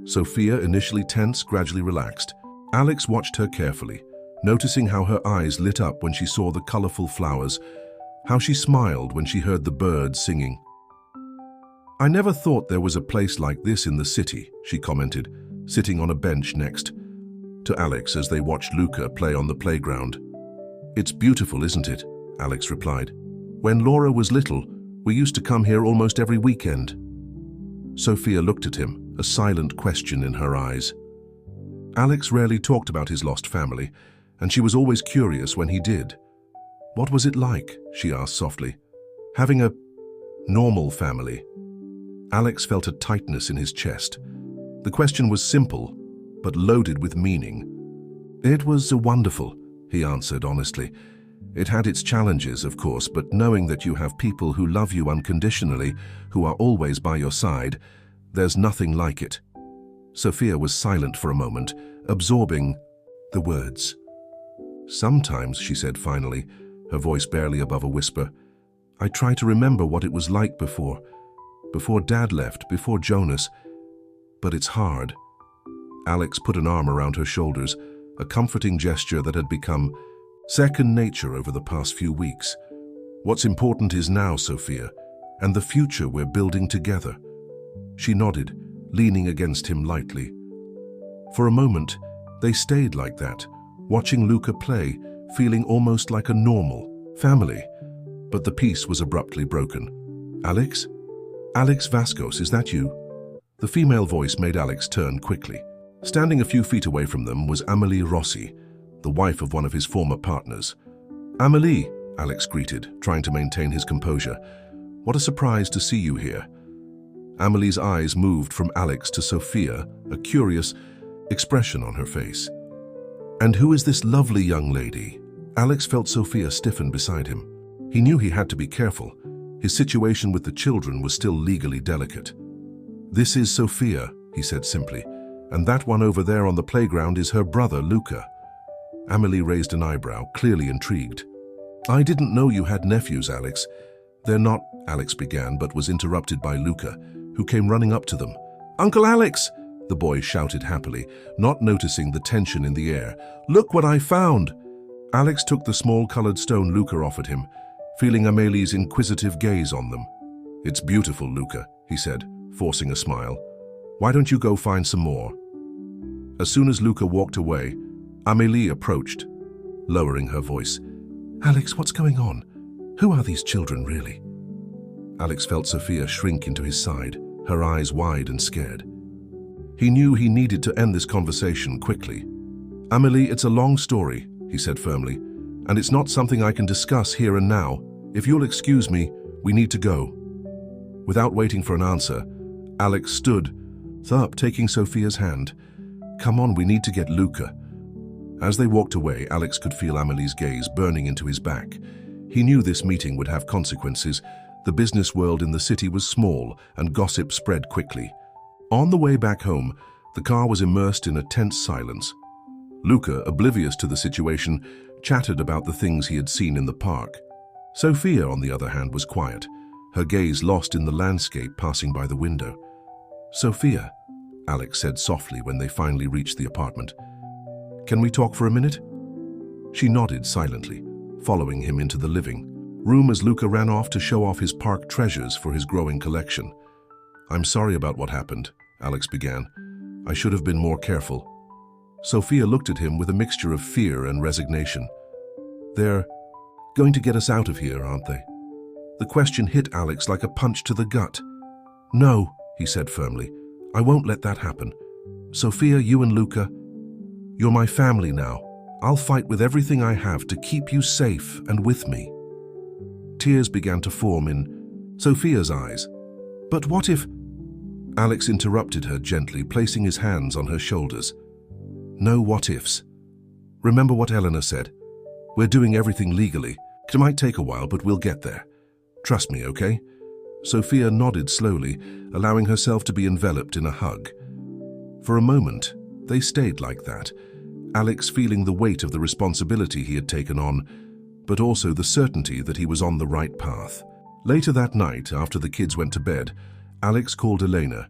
Sophia, initially tense, gradually relaxed. Alex watched her carefully, noticing how her eyes lit up when she saw the colorful flowers, how she smiled when she heard the birds singing. I never thought there was a place like this in the city, she commented, sitting on a bench next to Alex as they watched Luca play on the playground. It's beautiful, isn't it? Alex replied. When Laura was little, we used to come here almost every weekend. Sophia looked at him, a silent question in her eyes. Alex rarely talked about his lost family, and she was always curious when he did. What was it like? She asked softly. Having a normal family. Alex felt a tightness in his chest. The question was simple, but loaded with meaning. It was wonderful, he answered honestly. It had its challenges, of course, but knowing that you have people who love you unconditionally, who are always by your side, there's nothing like it. Sophia was silent for a moment, absorbing the words. Sometimes, she said finally, her voice barely above a whisper, I try to remember what it was like before Dad left, before Jonas, but it's hard. Alex put an arm around her shoulders, a comforting gesture that had become second nature over the past few weeks. What's important is now, Sophia, and the future we're building together. She nodded, leaning against him lightly. For a moment, they stayed like that, watching Luca play, feeling almost like a normal family. But the peace was abruptly broken. Alex? Alex Vascos, is that you? The female voice made Alex turn quickly. Standing a few feet away from them was Amélie Rossi, the wife of one of his former partners. Amélie, Alex greeted, trying to maintain his composure. What a surprise to see you here. Amélie's eyes moved from Alex to Sophia, a curious expression on her face. And who is this lovely young lady? Alex felt Sophia stiffen beside him. He knew he had to be careful. His situation with the children was still legally delicate. "This is Sophia," he said simply, "and that one over there on the playground is her brother, Luca." Amelie raised an eyebrow, clearly intrigued. "I didn't know you had nephews, Alex." "They're not," Alex began, but was interrupted by Luca, who came running up to them. "Uncle Alex!" the boy shouted happily, not noticing the tension in the air. "Look what I found!" Alex took the small colored stone Luca offered him, feeling Amelie's inquisitive gaze on them. "It's beautiful, Luca," he said, forcing a smile. "Why don't you go find some more?" As soon as Luca walked away, Amelie approached, lowering her voice. "Alex, what's going on? Who are these children, really?" Alex felt Sophia shrink into his side, her eyes wide and scared. He knew he needed to end this conversation quickly. "Amelie, it's a long story," he said firmly, "and it's not something I can discuss here and now. If you'll excuse me, we need to go." Without waiting for an answer, Alex stood up, taking Sophia's hand. "Come on, we need to get Luca." As they walked away, Alex could feel Amelie's gaze burning into his back. He knew this meeting would have consequences. The business world in the city was small, and gossip spread quickly. On the way back home, the car was immersed in a tense silence. Luca, oblivious to the situation, chattered about the things he had seen in the park. Sophia, on the other hand, was quiet, her gaze lost in the landscape passing by the window. "Sophia," Alex said softly when they finally reached the apartment. "Can we talk for a minute?" She nodded silently, following him into the living room as Luca ran off to show off his park treasures for his growing collection. "I'm sorry about what happened," Alex began. "I should have been more careful." Sophia looked at him with a mixture of fear and resignation. "They're going to get us out of here, aren't they?" The question hit Alex like a punch to the gut. "No," he said firmly. "I won't let that happen. Sophia, you and Luca, you're my family now. I'll fight with everything I have to keep you safe and with me." Tears began to form in Sophia's eyes. "But what if—" Alex interrupted her gently, placing his hands on her shoulders. "No what-ifs. Remember what Eleanor said. We're doing everything legally. It might take a while, but we'll get there. Trust me, okay?" Sophia nodded slowly, allowing herself to be enveloped in a hug. For a moment, they stayed like that, Alex feeling the weight of the responsibility he had taken on, but also the certainty that he was on the right path. Later that night, after the kids went to bed, Alex called Elena.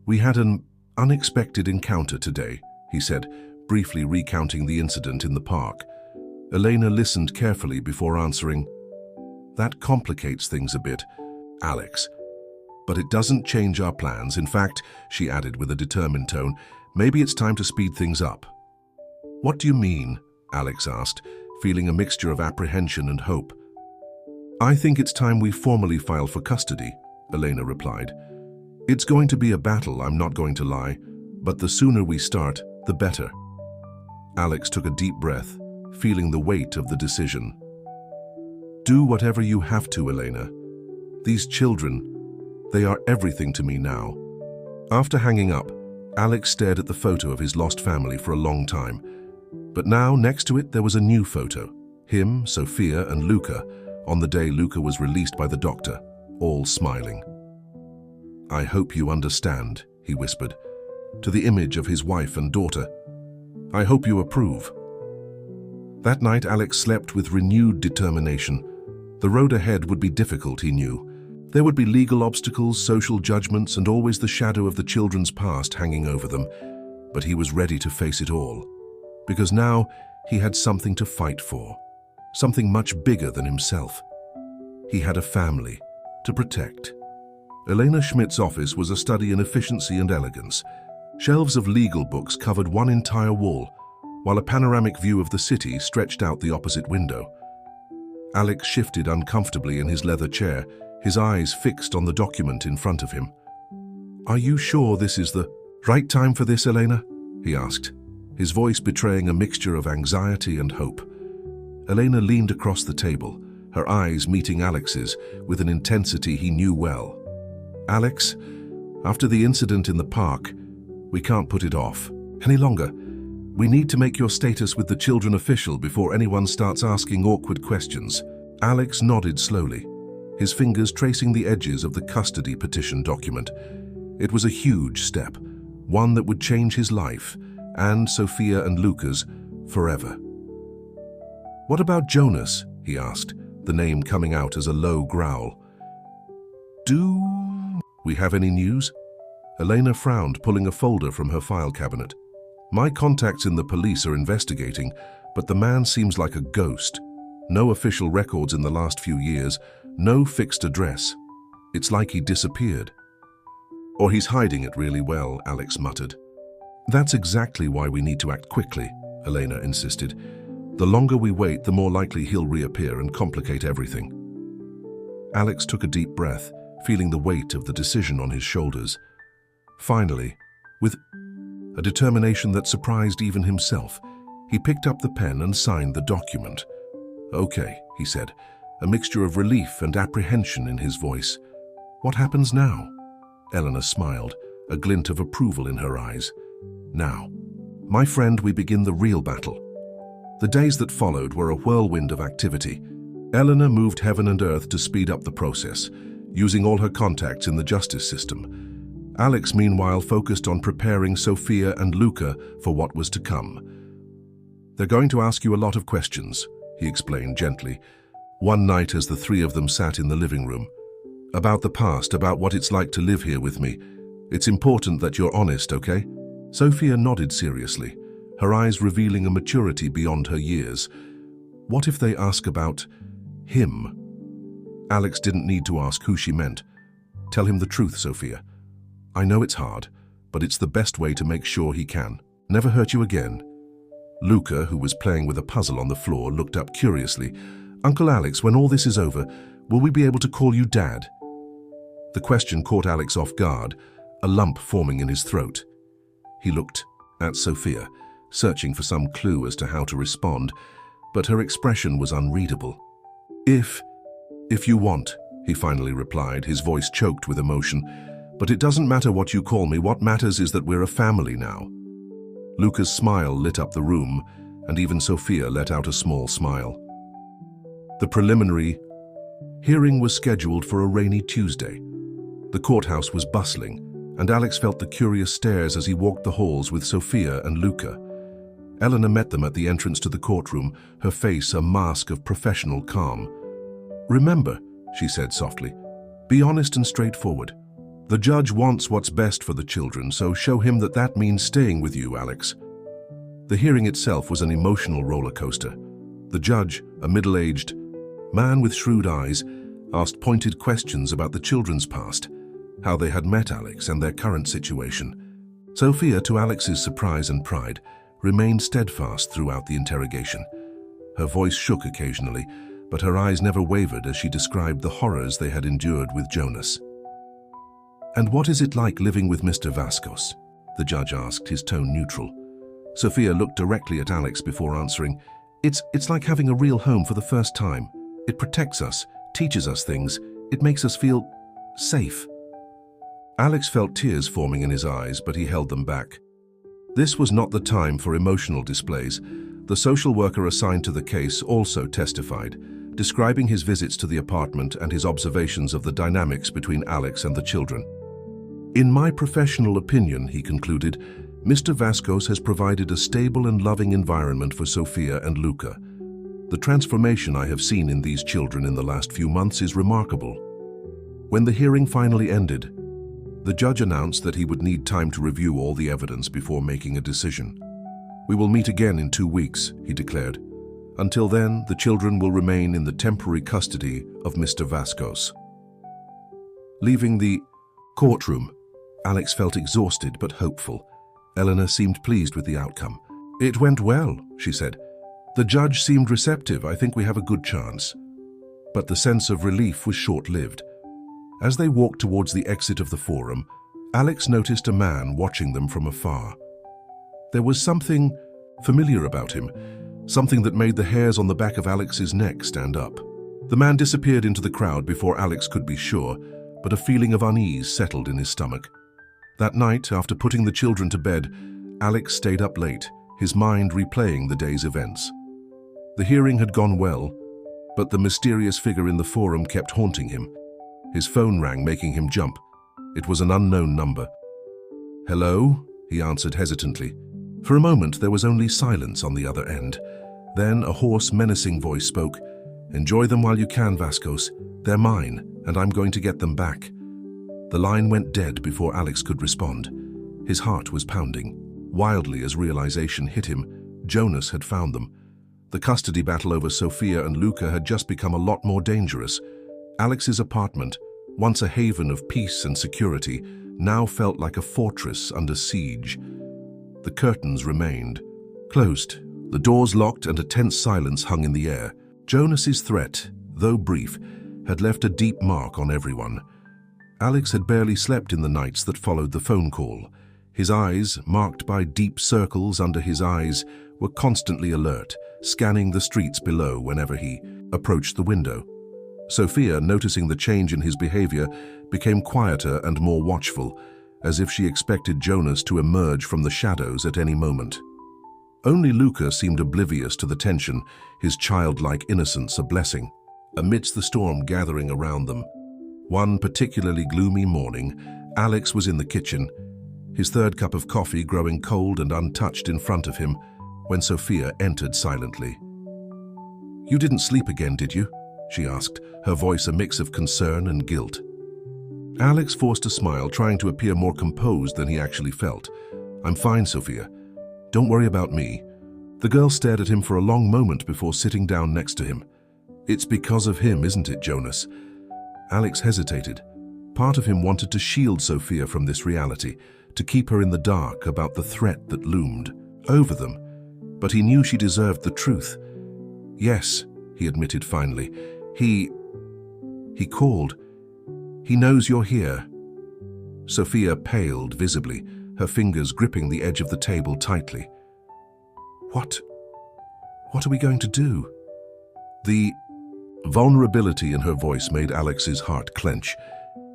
"We had an unexpected encounter today," he said, briefly recounting the incident in the park. Elena listened carefully before answering. "That complicates things a bit, Alex. But it doesn't change our plans. In fact," she added with a determined tone, "maybe it's time to speed things up." "What do you mean?" Alex asked, feeling a mixture of apprehension and hope. "I think it's time we formally file for custody," Elena replied. "It's going to be a battle, I'm not going to lie, but the sooner we start, the better." Alex took a deep breath, feeling the weight of the decision. "Do whatever you have to, Elena. These children, they are everything to me now." After hanging up, Alex stared at the photo of his lost family for a long time. But now, next to it, there was a new photo. Him, Sophia, and Luca, on the day Luca was released by the doctor, all smiling. "I hope you understand," he whispered, to the image of his wife and daughter. "I hope you approve." That night, Alex slept with renewed determination. The road ahead would be difficult, he knew. There would be legal obstacles, social judgments, and always the shadow of the children's past hanging over them. But he was ready to face it all. Because now, he had something to fight for. Something much bigger than himself. He had a family to protect. Elena Schmidt's office was a study in efficiency and elegance. Shelves of legal books covered one entire wall, while a panoramic view of the city stretched out the opposite window. Alex shifted uncomfortably in his leather chair, his eyes fixed on the document in front of him. "Are you sure this is the right time for this, Elena?" he asked, his voice betraying a mixture of anxiety and hope. Elena leaned across the table, her eyes meeting Alex's with an intensity he knew well. "Alex, after the incident in the park, we can't put it off any longer. We need to make your status with the children official before anyone starts asking awkward questions." Alex nodded slowly. his fingers tracing the edges of the custody petition document. It was a huge step, one that would change his life, and Sophia and Luca's, forever. "What about Jonas?" he asked, the name coming out as a low growl. "Do we have any news?" Elena frowned, pulling a folder from her file cabinet. "My contacts in the police are investigating, but the man seems like a ghost. No official records in the last few years, no fixed address. It's like he disappeared." "Or he's hiding it really well," Alex muttered. "That's exactly why we need to act quickly," Elena insisted. "The longer we wait, the more likely he'll reappear and complicate everything." Alex took a deep breath, feeling the weight of the decision on his shoulders. Finally, with a determination that surprised even himself, he picked up the pen and signed the document. "Okay," he said, a mixture of relief and apprehension in his voice. "What happens now?" Elena smiled, a glint of approval in her eyes. "Now, my friend, we begin the real battle." The days that followed were a whirlwind of activity. Elena moved heaven and earth to speed up the process, using all her contacts in the justice system. Alex, meanwhile, focused on preparing Sophia and Luca for what was to come. "They're going to ask you a lot of questions," he explained gently, one night as the three of them sat in the living room. "About the past, about what it's like to live here with me. It's important that you're honest, okay?" Sophia nodded seriously, her eyes revealing a maturity beyond her years. What if they ask about him? Alex didn't need to ask who she meant. "Tell him the truth, Sophia. I know it's hard, but it's the best way to make sure he can never hurt you again." Luca, who was playing with a puzzle on the floor, looked up curiously. "Uncle Alex, when all this is over, will we be able to call you Dad?" The question caught Alex off guard, a lump forming in his throat. He looked at Sophia, searching for some clue as to how to respond, but her expression was unreadable. If you want," he finally replied, his voice choked with emotion. "But it doesn't matter what you call me. What matters is that we're a family now." Luca's smile lit up the room, and even Sophia let out a small smile. The preliminary hearing was scheduled for a rainy Tuesday. The courthouse was bustling, and Alex felt the curious stares as he walked the halls with Sophia and Luca. Elena met them at the entrance to the courtroom, her face a mask of professional calm. "Remember," she said softly, "be honest and straightforward. The judge wants what's best for the children, so show him that that means staying with you, Alex." The hearing itself was an emotional roller coaster. The judge, a middle-aged man with shrewd eyes, asked pointed questions about the children's past, how they had met Alex and their current situation. Sophia, to Alex's surprise and pride, remained steadfast throughout the interrogation. Her voice shook occasionally, but her eyes never wavered as she described the horrors they had endured with Jonas. "And what is it like living with Mr. Vascos?" the judge asked, his tone neutral. Sophia looked directly at Alex before answering. It's like having a real home for the first time. It protects us, teaches us things. It makes us feel safe." Alex felt tears forming in his eyes, but he held them back. This was not the time for emotional displays. The social worker assigned to the case also testified, describing his visits to the apartment and his observations of the dynamics between Alex and the children. "In my professional opinion," he concluded, "Mr. Vascos has provided a stable and loving environment for Sophia and Luca. The transformation I have seen in these children in the last few months is remarkable." When the hearing finally ended, the judge announced that he would need time to review all the evidence before making a decision. "We will meet again in 2 weeks," he declared. "Until then, the children will remain in the temporary custody of Mr. Vascos." Leaving the courtroom, Alex felt exhausted but hopeful. Elena seemed pleased with the outcome. "It went well," she said. "The judge seemed receptive. I think we have a good chance." But the sense of relief was short-lived. As they walked towards the exit of the forum, Alex noticed a man watching them from afar. There was something familiar about him, something that made the hairs on the back of Alex's neck stand up. The man disappeared into the crowd before Alex could be sure, but a feeling of unease settled in his stomach. That night, after putting the children to bed, Alex stayed up late, his mind replaying the day's events. The hearing had gone well, But the mysterious figure in the forum kept haunting him. His phone rang, making him jump. It was an unknown number. "Hello?" he answered hesitantly. For a moment, there was only silence on the other end. Then a hoarse, menacing voice spoke. "Enjoy them while you can, Vascos. They're mine, and I'm going to get them back." The line went dead before Alex could respond. His heart was pounding wildly as realization hit him. Jonas had found them. The custody battle over Sofia and Luca had just become a lot more dangerous. Alex's apartment, once a haven of peace and security, now felt like a fortress under siege. The curtains remained closed, the doors locked, and a tense silence hung in the air. Jonas's threat, though brief, had left a deep mark on everyone. Alex had barely slept in the nights that followed the phone call. His eyes, marked by deep circles under his eyes, were constantly alert, scanning the streets below whenever he approached the window. Sofia, noticing the change in his behavior, became quieter and more watchful, as if she expected Jonas to emerge from the shadows at any moment. Only Luca seemed oblivious to the tension, his childlike innocence a blessing. Amidst the storm gathering around them, one particularly gloomy morning, Alex was in the kitchen, his third cup of coffee growing cold and untouched in front of him, when Sofia entered silently. "You didn't sleep again, did you?" she asked, her voice a mix of concern and guilt. Alex forced a smile, trying to appear more composed than he actually felt. "I'm fine, Sofia. Don't worry about me." The girl stared at him for a long moment before sitting down next to him. "It's because of him, isn't it, Jonas?" Alex hesitated. Part of him wanted to shield Sofia from this reality, to keep her in the dark about the threat that loomed over them. But he knew she deserved the truth. "Yes," he admitted finally. He called. He knows you're here." Sofia paled visibly, her fingers gripping the edge of the table tightly. What are we going to do?" The vulnerability in her voice made Alex's heart clench.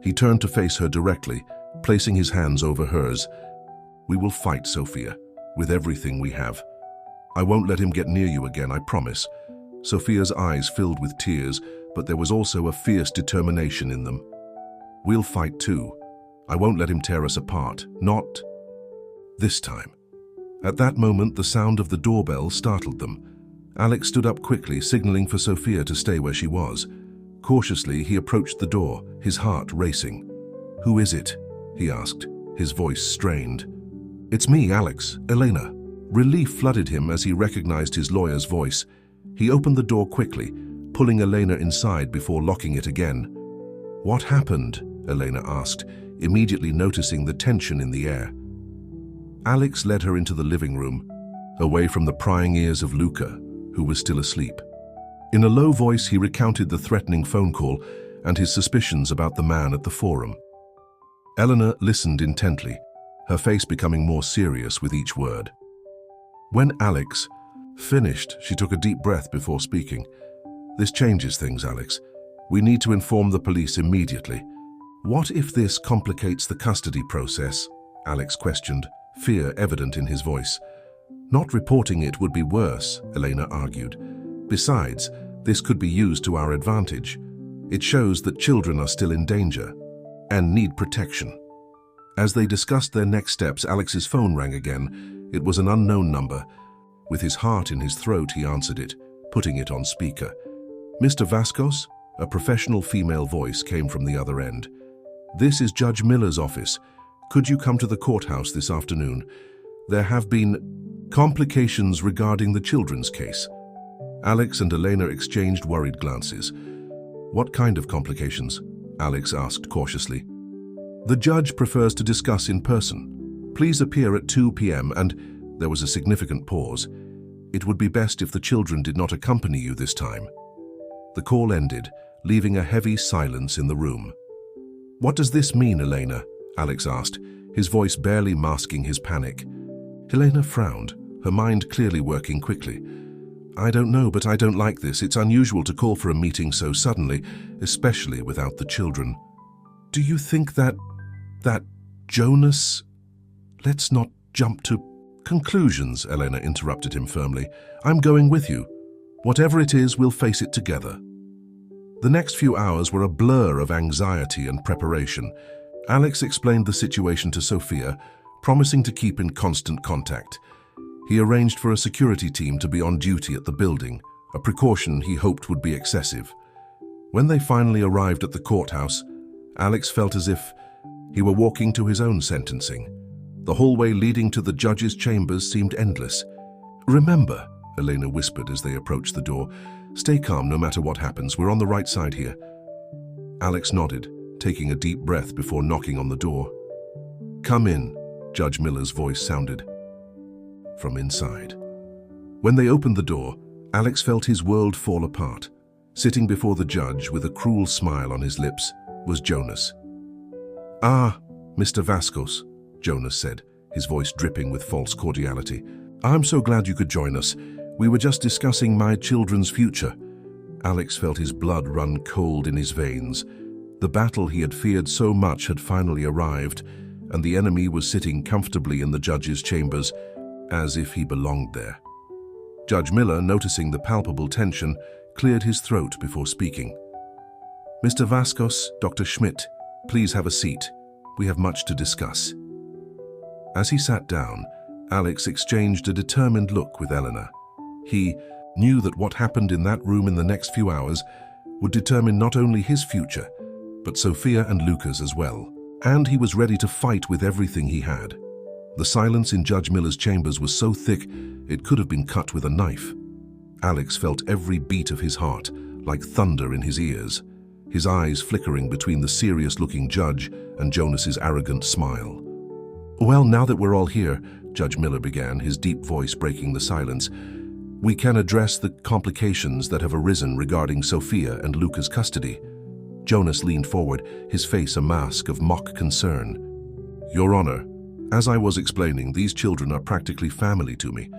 He turned to face her directly, placing his hands over hers. "We will fight, Sofia, with everything we have. I won't let him get near you again, I promise." Sofia's eyes filled with tears, but there was also a fierce determination in them. "We'll fight too. I won't let him tear us apart. Not this time." At that moment, the sound of the doorbell startled them. Alex stood up quickly, signaling for Sofia to stay where she was. Cautiously, he approached the door, his heart racing. "Who is it?" he asked, his voice strained. "It's me, Alex, Elena." Relief flooded him as he recognized his lawyer's voice. He opened the door quickly, pulling Elena inside before locking it again. "What happened?" Elena asked, immediately noticing the tension in the air. Alex led her into the living room, away from the prying ears of Luca, who was still asleep. In a low voice, he recounted the threatening phone call and his suspicions about the man at the forum. Elena listened intently, her face becoming more serious with each word. When Alex finished, she took a deep breath before speaking. "This changes things, Alex. We need to inform the police immediately." "What if this complicates the custody process?" Alex questioned, fear evident in his voice. "Not reporting it would be worse," Elena argued. "Besides, this could be used to our advantage. It shows that children are still in danger and need protection." As they discussed their next steps, Alex's phone rang again. It was an unknown number. With his heart in his throat, he answered it, putting it on speaker. "Mr. Vascos?" A professional female voice came from the other end. "This is Judge Miller's office. Could you come to the courthouse this afternoon? There have been complications regarding the children's case." Alex and Elena exchanged worried glances. "What kind of complications?" Alex asked cautiously. "The judge prefers to discuss in person. Please appear at 2 p.m. and..." There was a significant pause. "It would be best if the children did not accompany you this time." The call ended, leaving a heavy silence in the room. "What does this mean, Elena?" Alex asked, his voice barely masking his panic. Elena frowned, her mind clearly working quickly. "I don't know, but I don't like this. It's unusual to call for a meeting so suddenly, especially without the children." "Do you think that Jonas..." "Let's not jump to conclusions," Elena interrupted him firmly. "I'm going with you. Whatever it is, we'll face it together." The next few hours were a blur of anxiety and preparation. Alex explained the situation to Sophia, promising to keep in constant contact. He arranged for a security team to be on duty at the building, a precaution he hoped would be excessive. When they finally arrived at the courthouse, Alex felt as if he were walking to his own sentencing. The hallway leading to the judge's chambers seemed endless. "Remember," Elena whispered as they approached the door, "stay calm no matter what happens. We're on the right side here." Alex nodded, taking a deep breath before knocking on the door. "Come in," Judge Miller's voice sounded from inside. When they opened the door, Alex felt his world fall apart. Sitting before the judge with a cruel smile on his lips was Jonas. "Ah, Mr. Vascos," Jonas said, his voice dripping with false cordiality. "I'm so glad you could join us. We were just discussing my children's future." Alex felt his blood run cold in his veins. The battle he had feared so much had finally arrived, and the enemy was sitting comfortably in the judge's chambers, as if he belonged there. Judge Miller, noticing the palpable tension, cleared his throat before speaking. "Mr. Vascos, Dr. Schmidt, please have a seat. We have much to discuss." As he sat down, Alex exchanged a determined look with Eleanor. He knew that what happened in that room in the next few hours would determine not only his future, but Sophia and Luca's as well. And he was ready to fight with everything he had. The silence in Judge Miller's chambers was so thick it could have been cut with a knife. Alex felt every beat of his heart, like thunder in his ears, his eyes flickering between the serious-looking judge and Jonas's arrogant smile. "Well, now that we're all here," Judge Miller began, his deep voice breaking the silence, "we can address the complications that have arisen regarding Sophia and Luca's custody." Jonas leaned forward, his face a mask of mock concern. "Your Honor, as I was explaining, these children are practically family to me.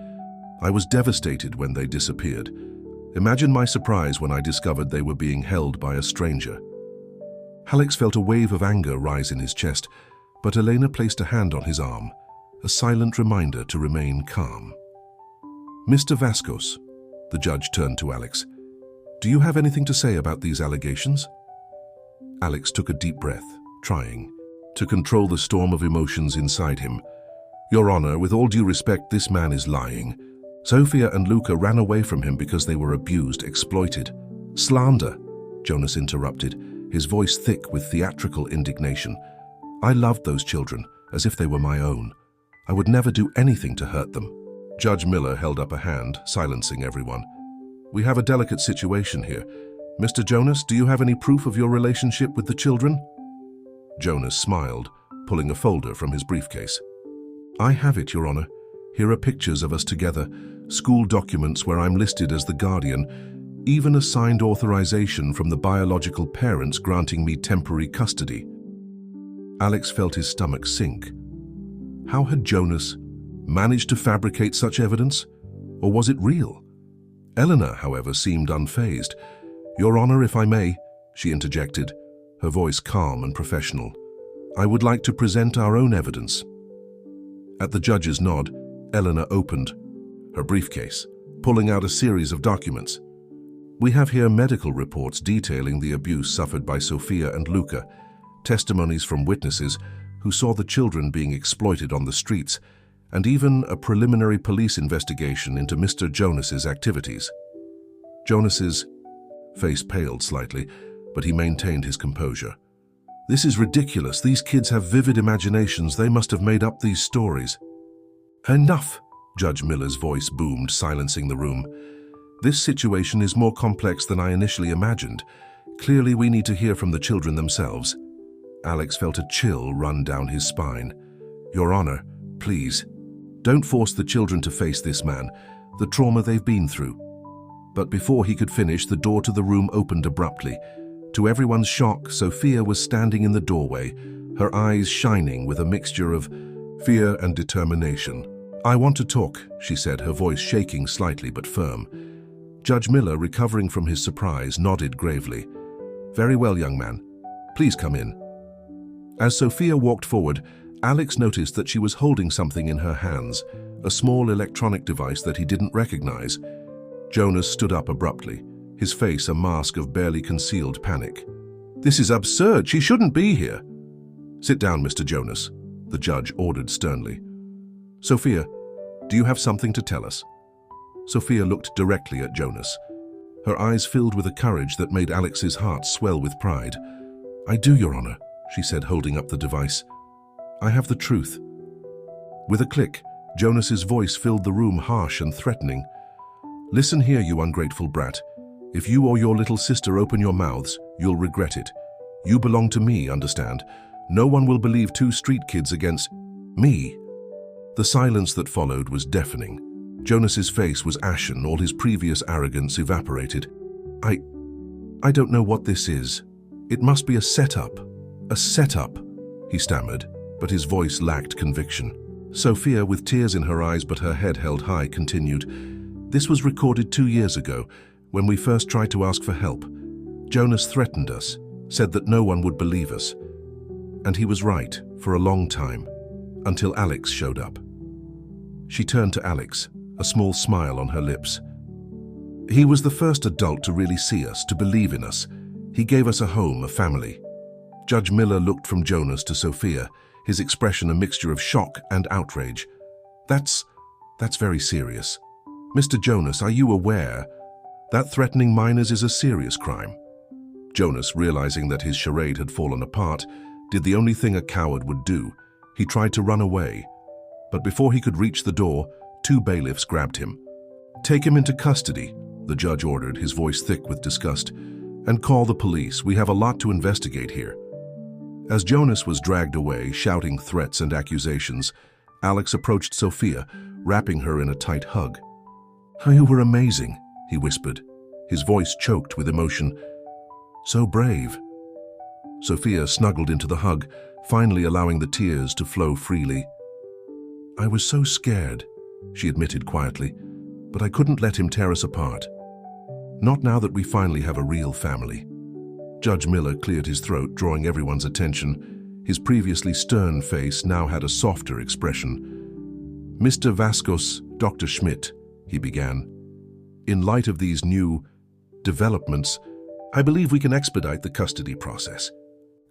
I was devastated when they disappeared. Imagine my surprise when I discovered they were being held by a stranger." Alex felt a wave of anger rise in his chest, but Elena placed a hand on his arm, a silent reminder to remain calm. "Mr. Vascos," the judge turned to Alex, "do you have anything to say about these allegations?" Alex took a deep breath, trying to control the storm of emotions inside him. "Your Honor, with all due respect, this man is lying. Sophia and Luca ran away from him because they were abused, exploited." "Slander," Jonas interrupted, his voice thick with theatrical indignation. "I loved those children as if they were my own. I would never do anything to hurt them." Judge Miller held up a hand, silencing everyone. "We have a delicate situation here. Mr. Jonas, do you have any proof of your relationship with the children?" Jonas smiled, pulling a folder from his briefcase. "I have it, Your Honor. Here are pictures of us together, school documents where I'm listed as the guardian, even a signed authorization from the biological parents granting me temporary custody." Alex felt his stomach sink. How had Jonas managed to fabricate such evidence? Or was it real? Eleanor, however, seemed unfazed. "Your Honor, if I may," she interjected, her voice calm and professional. "I would like to present our own evidence." At the judge's nod, Eleanor opened her briefcase, pulling out a series of documents. "We have here medical reports detailing the abuse suffered by Sophia and Luca, testimonies from witnesses who saw the children being exploited on the streets, and even a preliminary police investigation into Mr. Jonas's activities." Jonas's face paled slightly, but he maintained his composure. "This is ridiculous. These kids have vivid imaginations. They must have made up these stories." "Enough!" Judge Miller's voice boomed, silencing the room. "This situation is more complex than I initially imagined. Clearly, we need to hear from the children themselves." Alex felt a chill run down his spine. "Your Honor, please, don't force the children to face this man, the trauma they've been through." But before he could finish, the door to the room opened abruptly. To everyone's shock, Sophia was standing in the doorway, her eyes shining with a mixture of fear and determination. "I want to talk," she said, her voice shaking slightly but firm. Judge Miller, recovering from his surprise, nodded gravely. "Very well, young man. Please come in." As Sophia walked forward, Alex noticed that she was holding something in her hands, a small electronic device that he didn't recognize. Jonas stood up abruptly, his face a mask of barely concealed panic. "This is absurd. She shouldn't be here." "Sit down, Mr. Jonas," the judge ordered sternly. "Sophia, do you have something to tell us?" Sophia looked directly at Jonas. Her eyes filled with a courage that made Alex's heart swell with pride. "I do, Your Honor," she said, holding up the device. "I have the truth." With a click, Jonas's voice filled the room harsh and threatening. "Listen here, you ungrateful brat. If you or your little sister open your mouths, you'll regret it. You belong to me, understand? No one will believe two street kids against me." The silence that followed was deafening. Jonas's face was ashen, all his previous arrogance evaporated. I don't know what this is. It must be a setup. A setup," he stammered, but his voice lacked conviction. Sophia, with tears in her eyes but her head held high, continued, "This was recorded 2 years ago, when we first tried to ask for help. Jonas threatened us, said that no one would believe us. And he was right, for a long time, until Alex showed up." She turned to Alex, a small smile on her lips. "He was the first adult to really see us, to believe in us. He gave us a home, a family." Judge Miller looked from Jonas to Sophia, his expression a mixture of shock and outrage. That's very serious. Mr. Jonas, are you aware that threatening minors is a serious crime?" Jonas, realizing that his charade had fallen apart, did the only thing a coward would do. He tried to run away. But before he could reach the door, 2 bailiffs grabbed him. "Take him into custody," the judge ordered, his voice thick with disgust. "And call the police. We have a lot to investigate here." As Jonas was dragged away, shouting threats and accusations, Alex approached Sophia, wrapping her in a tight hug. "You were amazing," he whispered, his voice choked with emotion. "So brave." Sophia snuggled into the hug, finally allowing the tears to flow freely. "I was so scared," she admitted quietly, "but I couldn't let him tear us apart. Not now that we finally have a real family." Judge Miller cleared his throat, drawing everyone's attention. His previously stern face now had a softer expression. "Mr. Vascos, Dr. Schmidt," he began. "In light of these new developments, I believe we can expedite the custody process.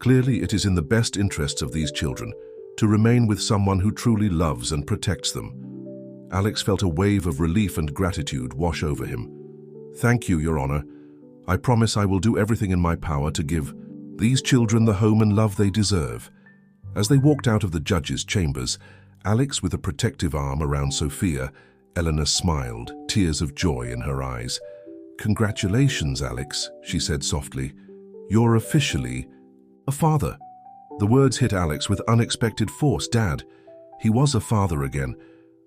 Clearly, it is in the best interests of these children to remain with someone who truly loves and protects them." Alex felt a wave of relief and gratitude wash over him. "Thank you, Your Honor. I promise I will do everything in my power to give these children the home and love they deserve." As they walked out of the judge's chambers, Alex with a protective arm around Sophia, Eleanor smiled, tears of joy in her eyes. "Congratulations, Alex," she said softly. "You're officially a father." The words hit Alex with unexpected force. Dad. He was a father again.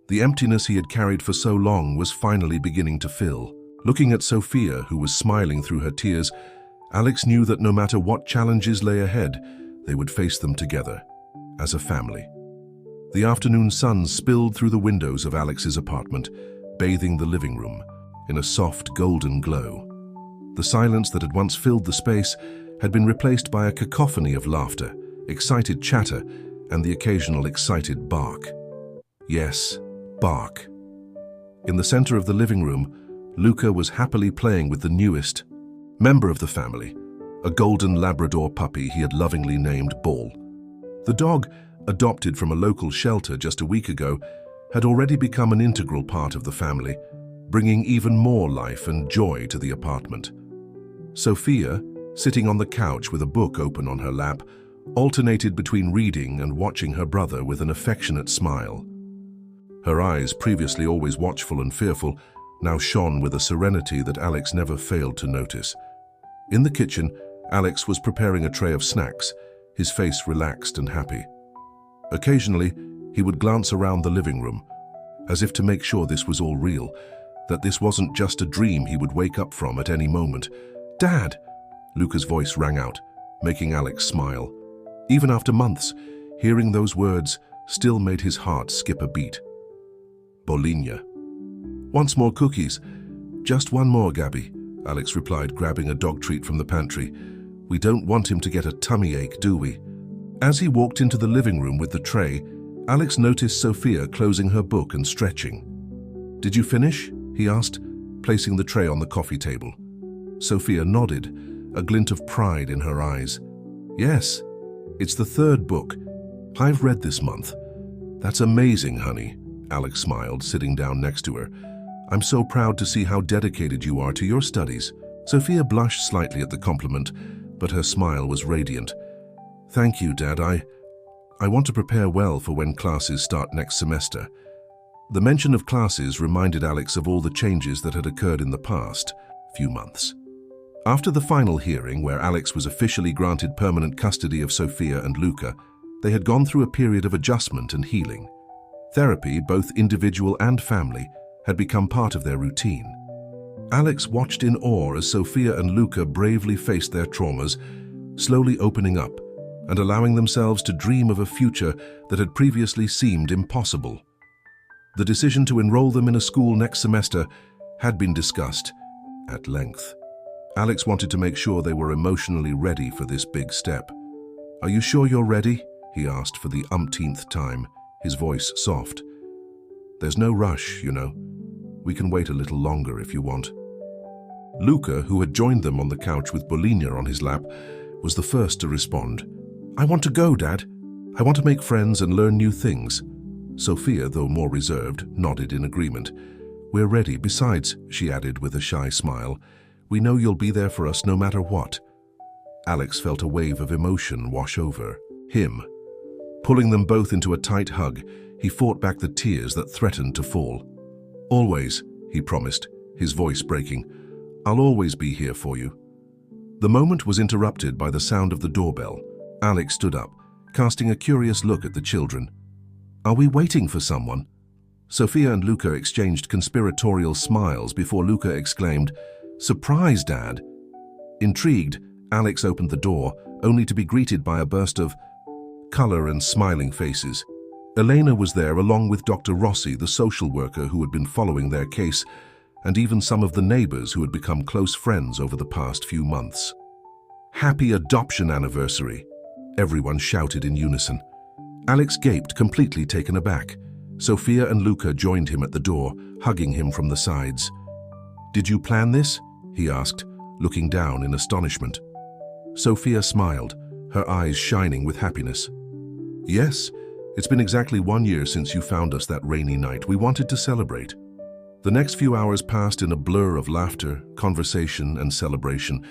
The emptiness he had carried for so long was finally beginning to fill. Looking at Sophia, who was smiling through her tears, Alex knew that no matter what challenges lay ahead, they would face them together, as a family. The afternoon sun spilled through the windows of Alex's apartment, bathing the living room in a soft golden glow. The silence that had once filled the space had been replaced by a cacophony of laughter, excited chatter, and the occasional excited bark. Yes, bark. In the center of the living room, Luca was happily playing with the newest member of the family, a golden Labrador puppy he had lovingly named Ball. The dog, adopted from a local shelter just a week ago, had already become an integral part of the family, bringing even more life and joy to the apartment. Sophia, sitting on the couch with a book open on her lap, alternated between reading and watching her brother with an affectionate smile. Her eyes, previously always watchful and fearful, now shone with a serenity that Alex never failed to notice. In the kitchen, Alex was preparing a tray of snacks, his face relaxed and happy. Occasionally, he would glance around the living room, as if to make sure this was all real, that this wasn't just a dream he would wake up from at any moment. "Dad!" Luca's voice rang out, making Alex smile. Even after months, hearing those words still made his heart skip a beat. "Bolinha." "Wants more cookies?" "Just one more, Gabby," Alex replied, grabbing a dog treat from the pantry. "We don't want him to get a tummy ache, do we?" As he walked into the living room with the tray, Alex noticed Sophia closing her book and stretching. "Did you finish?" he asked, placing the tray on the coffee table. Sophia nodded, a glint of pride in her eyes. Yes, it's the third book I've read this month. That's amazing, honey, Alex smiled, sitting down next to her. I'm so proud to see how dedicated you are to your studies. Sophia blushed slightly at the compliment, but her smile was radiant. Thank you, Dad. I want to prepare well for when classes start next semester. The mention of classes reminded Alex of all the changes that had occurred in the past few months. After the final hearing, where Alex was officially granted permanent custody of Sophia and Luca, they had gone through a period of adjustment and healing. Therapy, both individual and family, had become part of their routine. Alex watched in awe as Sophia and Luca bravely faced their traumas, slowly opening up and allowing themselves to dream of a future that had previously seemed impossible. The decision to enroll them in a school next semester had been discussed at length. Alex wanted to make sure they were emotionally ready for this big step. "Are you sure you're ready?" he asked for the umpteenth time, his voice soft. "There's no rush, you know. We can wait a little longer if you want." Luca, who had joined them on the couch with Bolina on his lap, was the first to respond. "I want to go, Dad. I want to make friends and learn new things." Sophia, though more reserved, nodded in agreement. "We're ready. Besides," she added with a shy smile, "we know you'll be there for us no matter what." Alex felt a wave of emotion wash over him. Pulling them both into a tight hug, he fought back the tears that threatened to fall. "Always," he promised, his voice breaking. "I'll always be here for you." The moment was interrupted by the sound of the doorbell. Alex stood up, casting a curious look at the children. "Are we waiting for someone?" Sophia and Luca exchanged conspiratorial smiles before Luca exclaimed, "Surprise, Dad!" Intrigued, Alex opened the door, only to be greeted by a burst of color and smiling faces. Elena was there along with Dr. Rossi, the social worker who had been following their case, and even some of the neighbors who had become close friends over the past few months. "Happy adoption anniversary!" Everyone shouted in unison. Alex gaped, completely taken aback. Sophia and Luca joined him at the door, hugging him from the sides. "Did you plan this?" he asked, looking down in astonishment. Sophia smiled, her eyes shining with happiness. "Yes, it's been exactly 1 year since you found us that rainy night. We wanted to celebrate." The next few hours passed in a blur of laughter, conversation, and celebration.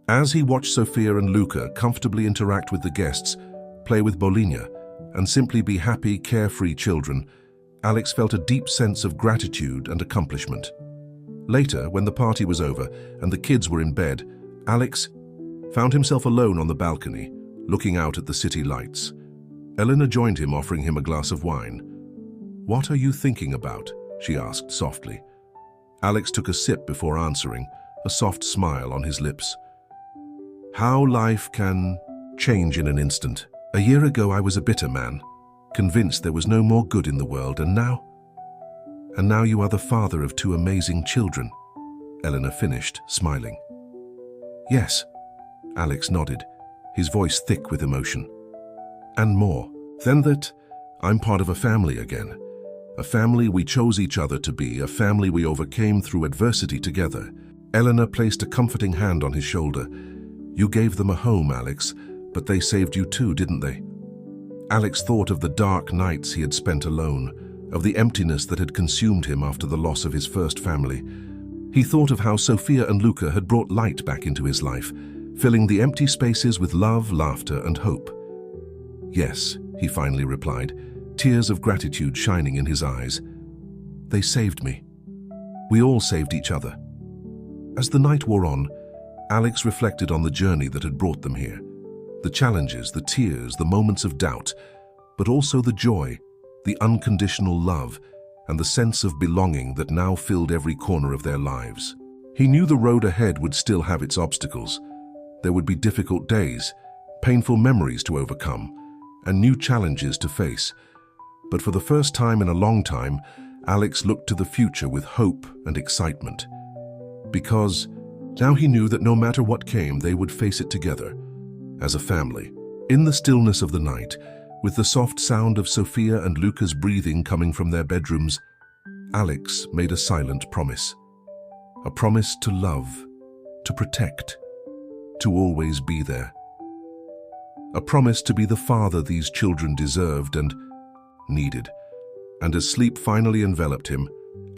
As he watched Sophia and Luca comfortably interact with the guests, play with Bolina, and simply be happy, carefree children, Alex felt a deep sense of gratitude and accomplishment. Later, when the party was over and the kids were in bed, Alex found himself alone on the balcony, looking out at the city lights. Elena joined him, offering him a glass of wine. "What are you thinking about?" she asked softly. Alex took a sip before answering, a soft smile on his lips. "How life can change in an instant. A year ago I was a bitter man, convinced there was no more good in the world, and now you are the father of 2 amazing children," Elena finished, smiling. "Yes," Alex nodded, his voice thick with emotion. "And more. Then that I'm part of a family again. A family we chose each other to be, a family we overcame through adversity together." Elena placed a comforting hand on his shoulder. "You gave them a home, Alex, but they saved you too, didn't they?" Alex thought of the dark nights he had spent alone, of the emptiness that had consumed him after the loss of his first family. He thought of how Sophia and Luca had brought light back into his life, filling the empty spaces with love, laughter, and hope. "Yes," he finally replied, tears of gratitude shining in his eyes. "They saved me. We all saved each other." As the night wore on, Alex reflected on the journey that had brought them here. The challenges, the tears, the moments of doubt, but also the joy, the unconditional love, and the sense of belonging that now filled every corner of their lives. He knew the road ahead would still have its obstacles. There would be difficult days, painful memories to overcome, and new challenges to face. But for the first time in a long time, Alex looked to the future with hope and excitement. Because now he knew that no matter what came, they would face it together, as a family. In the stillness of the night, with the soft sound of Sophia and Luca's breathing coming from their bedrooms, Alex made a silent promise. A promise to love, to protect, to always be there. A promise to be the father these children deserved and needed. And as sleep finally enveloped him,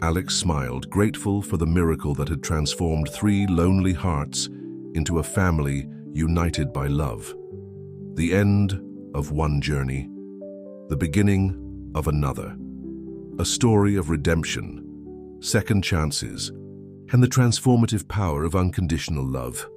Alex smiled, grateful for the miracle that had transformed three lonely hearts into a family united by love. The end of one journey, the beginning of another. A story of redemption, second chances, and the transformative power of unconditional love.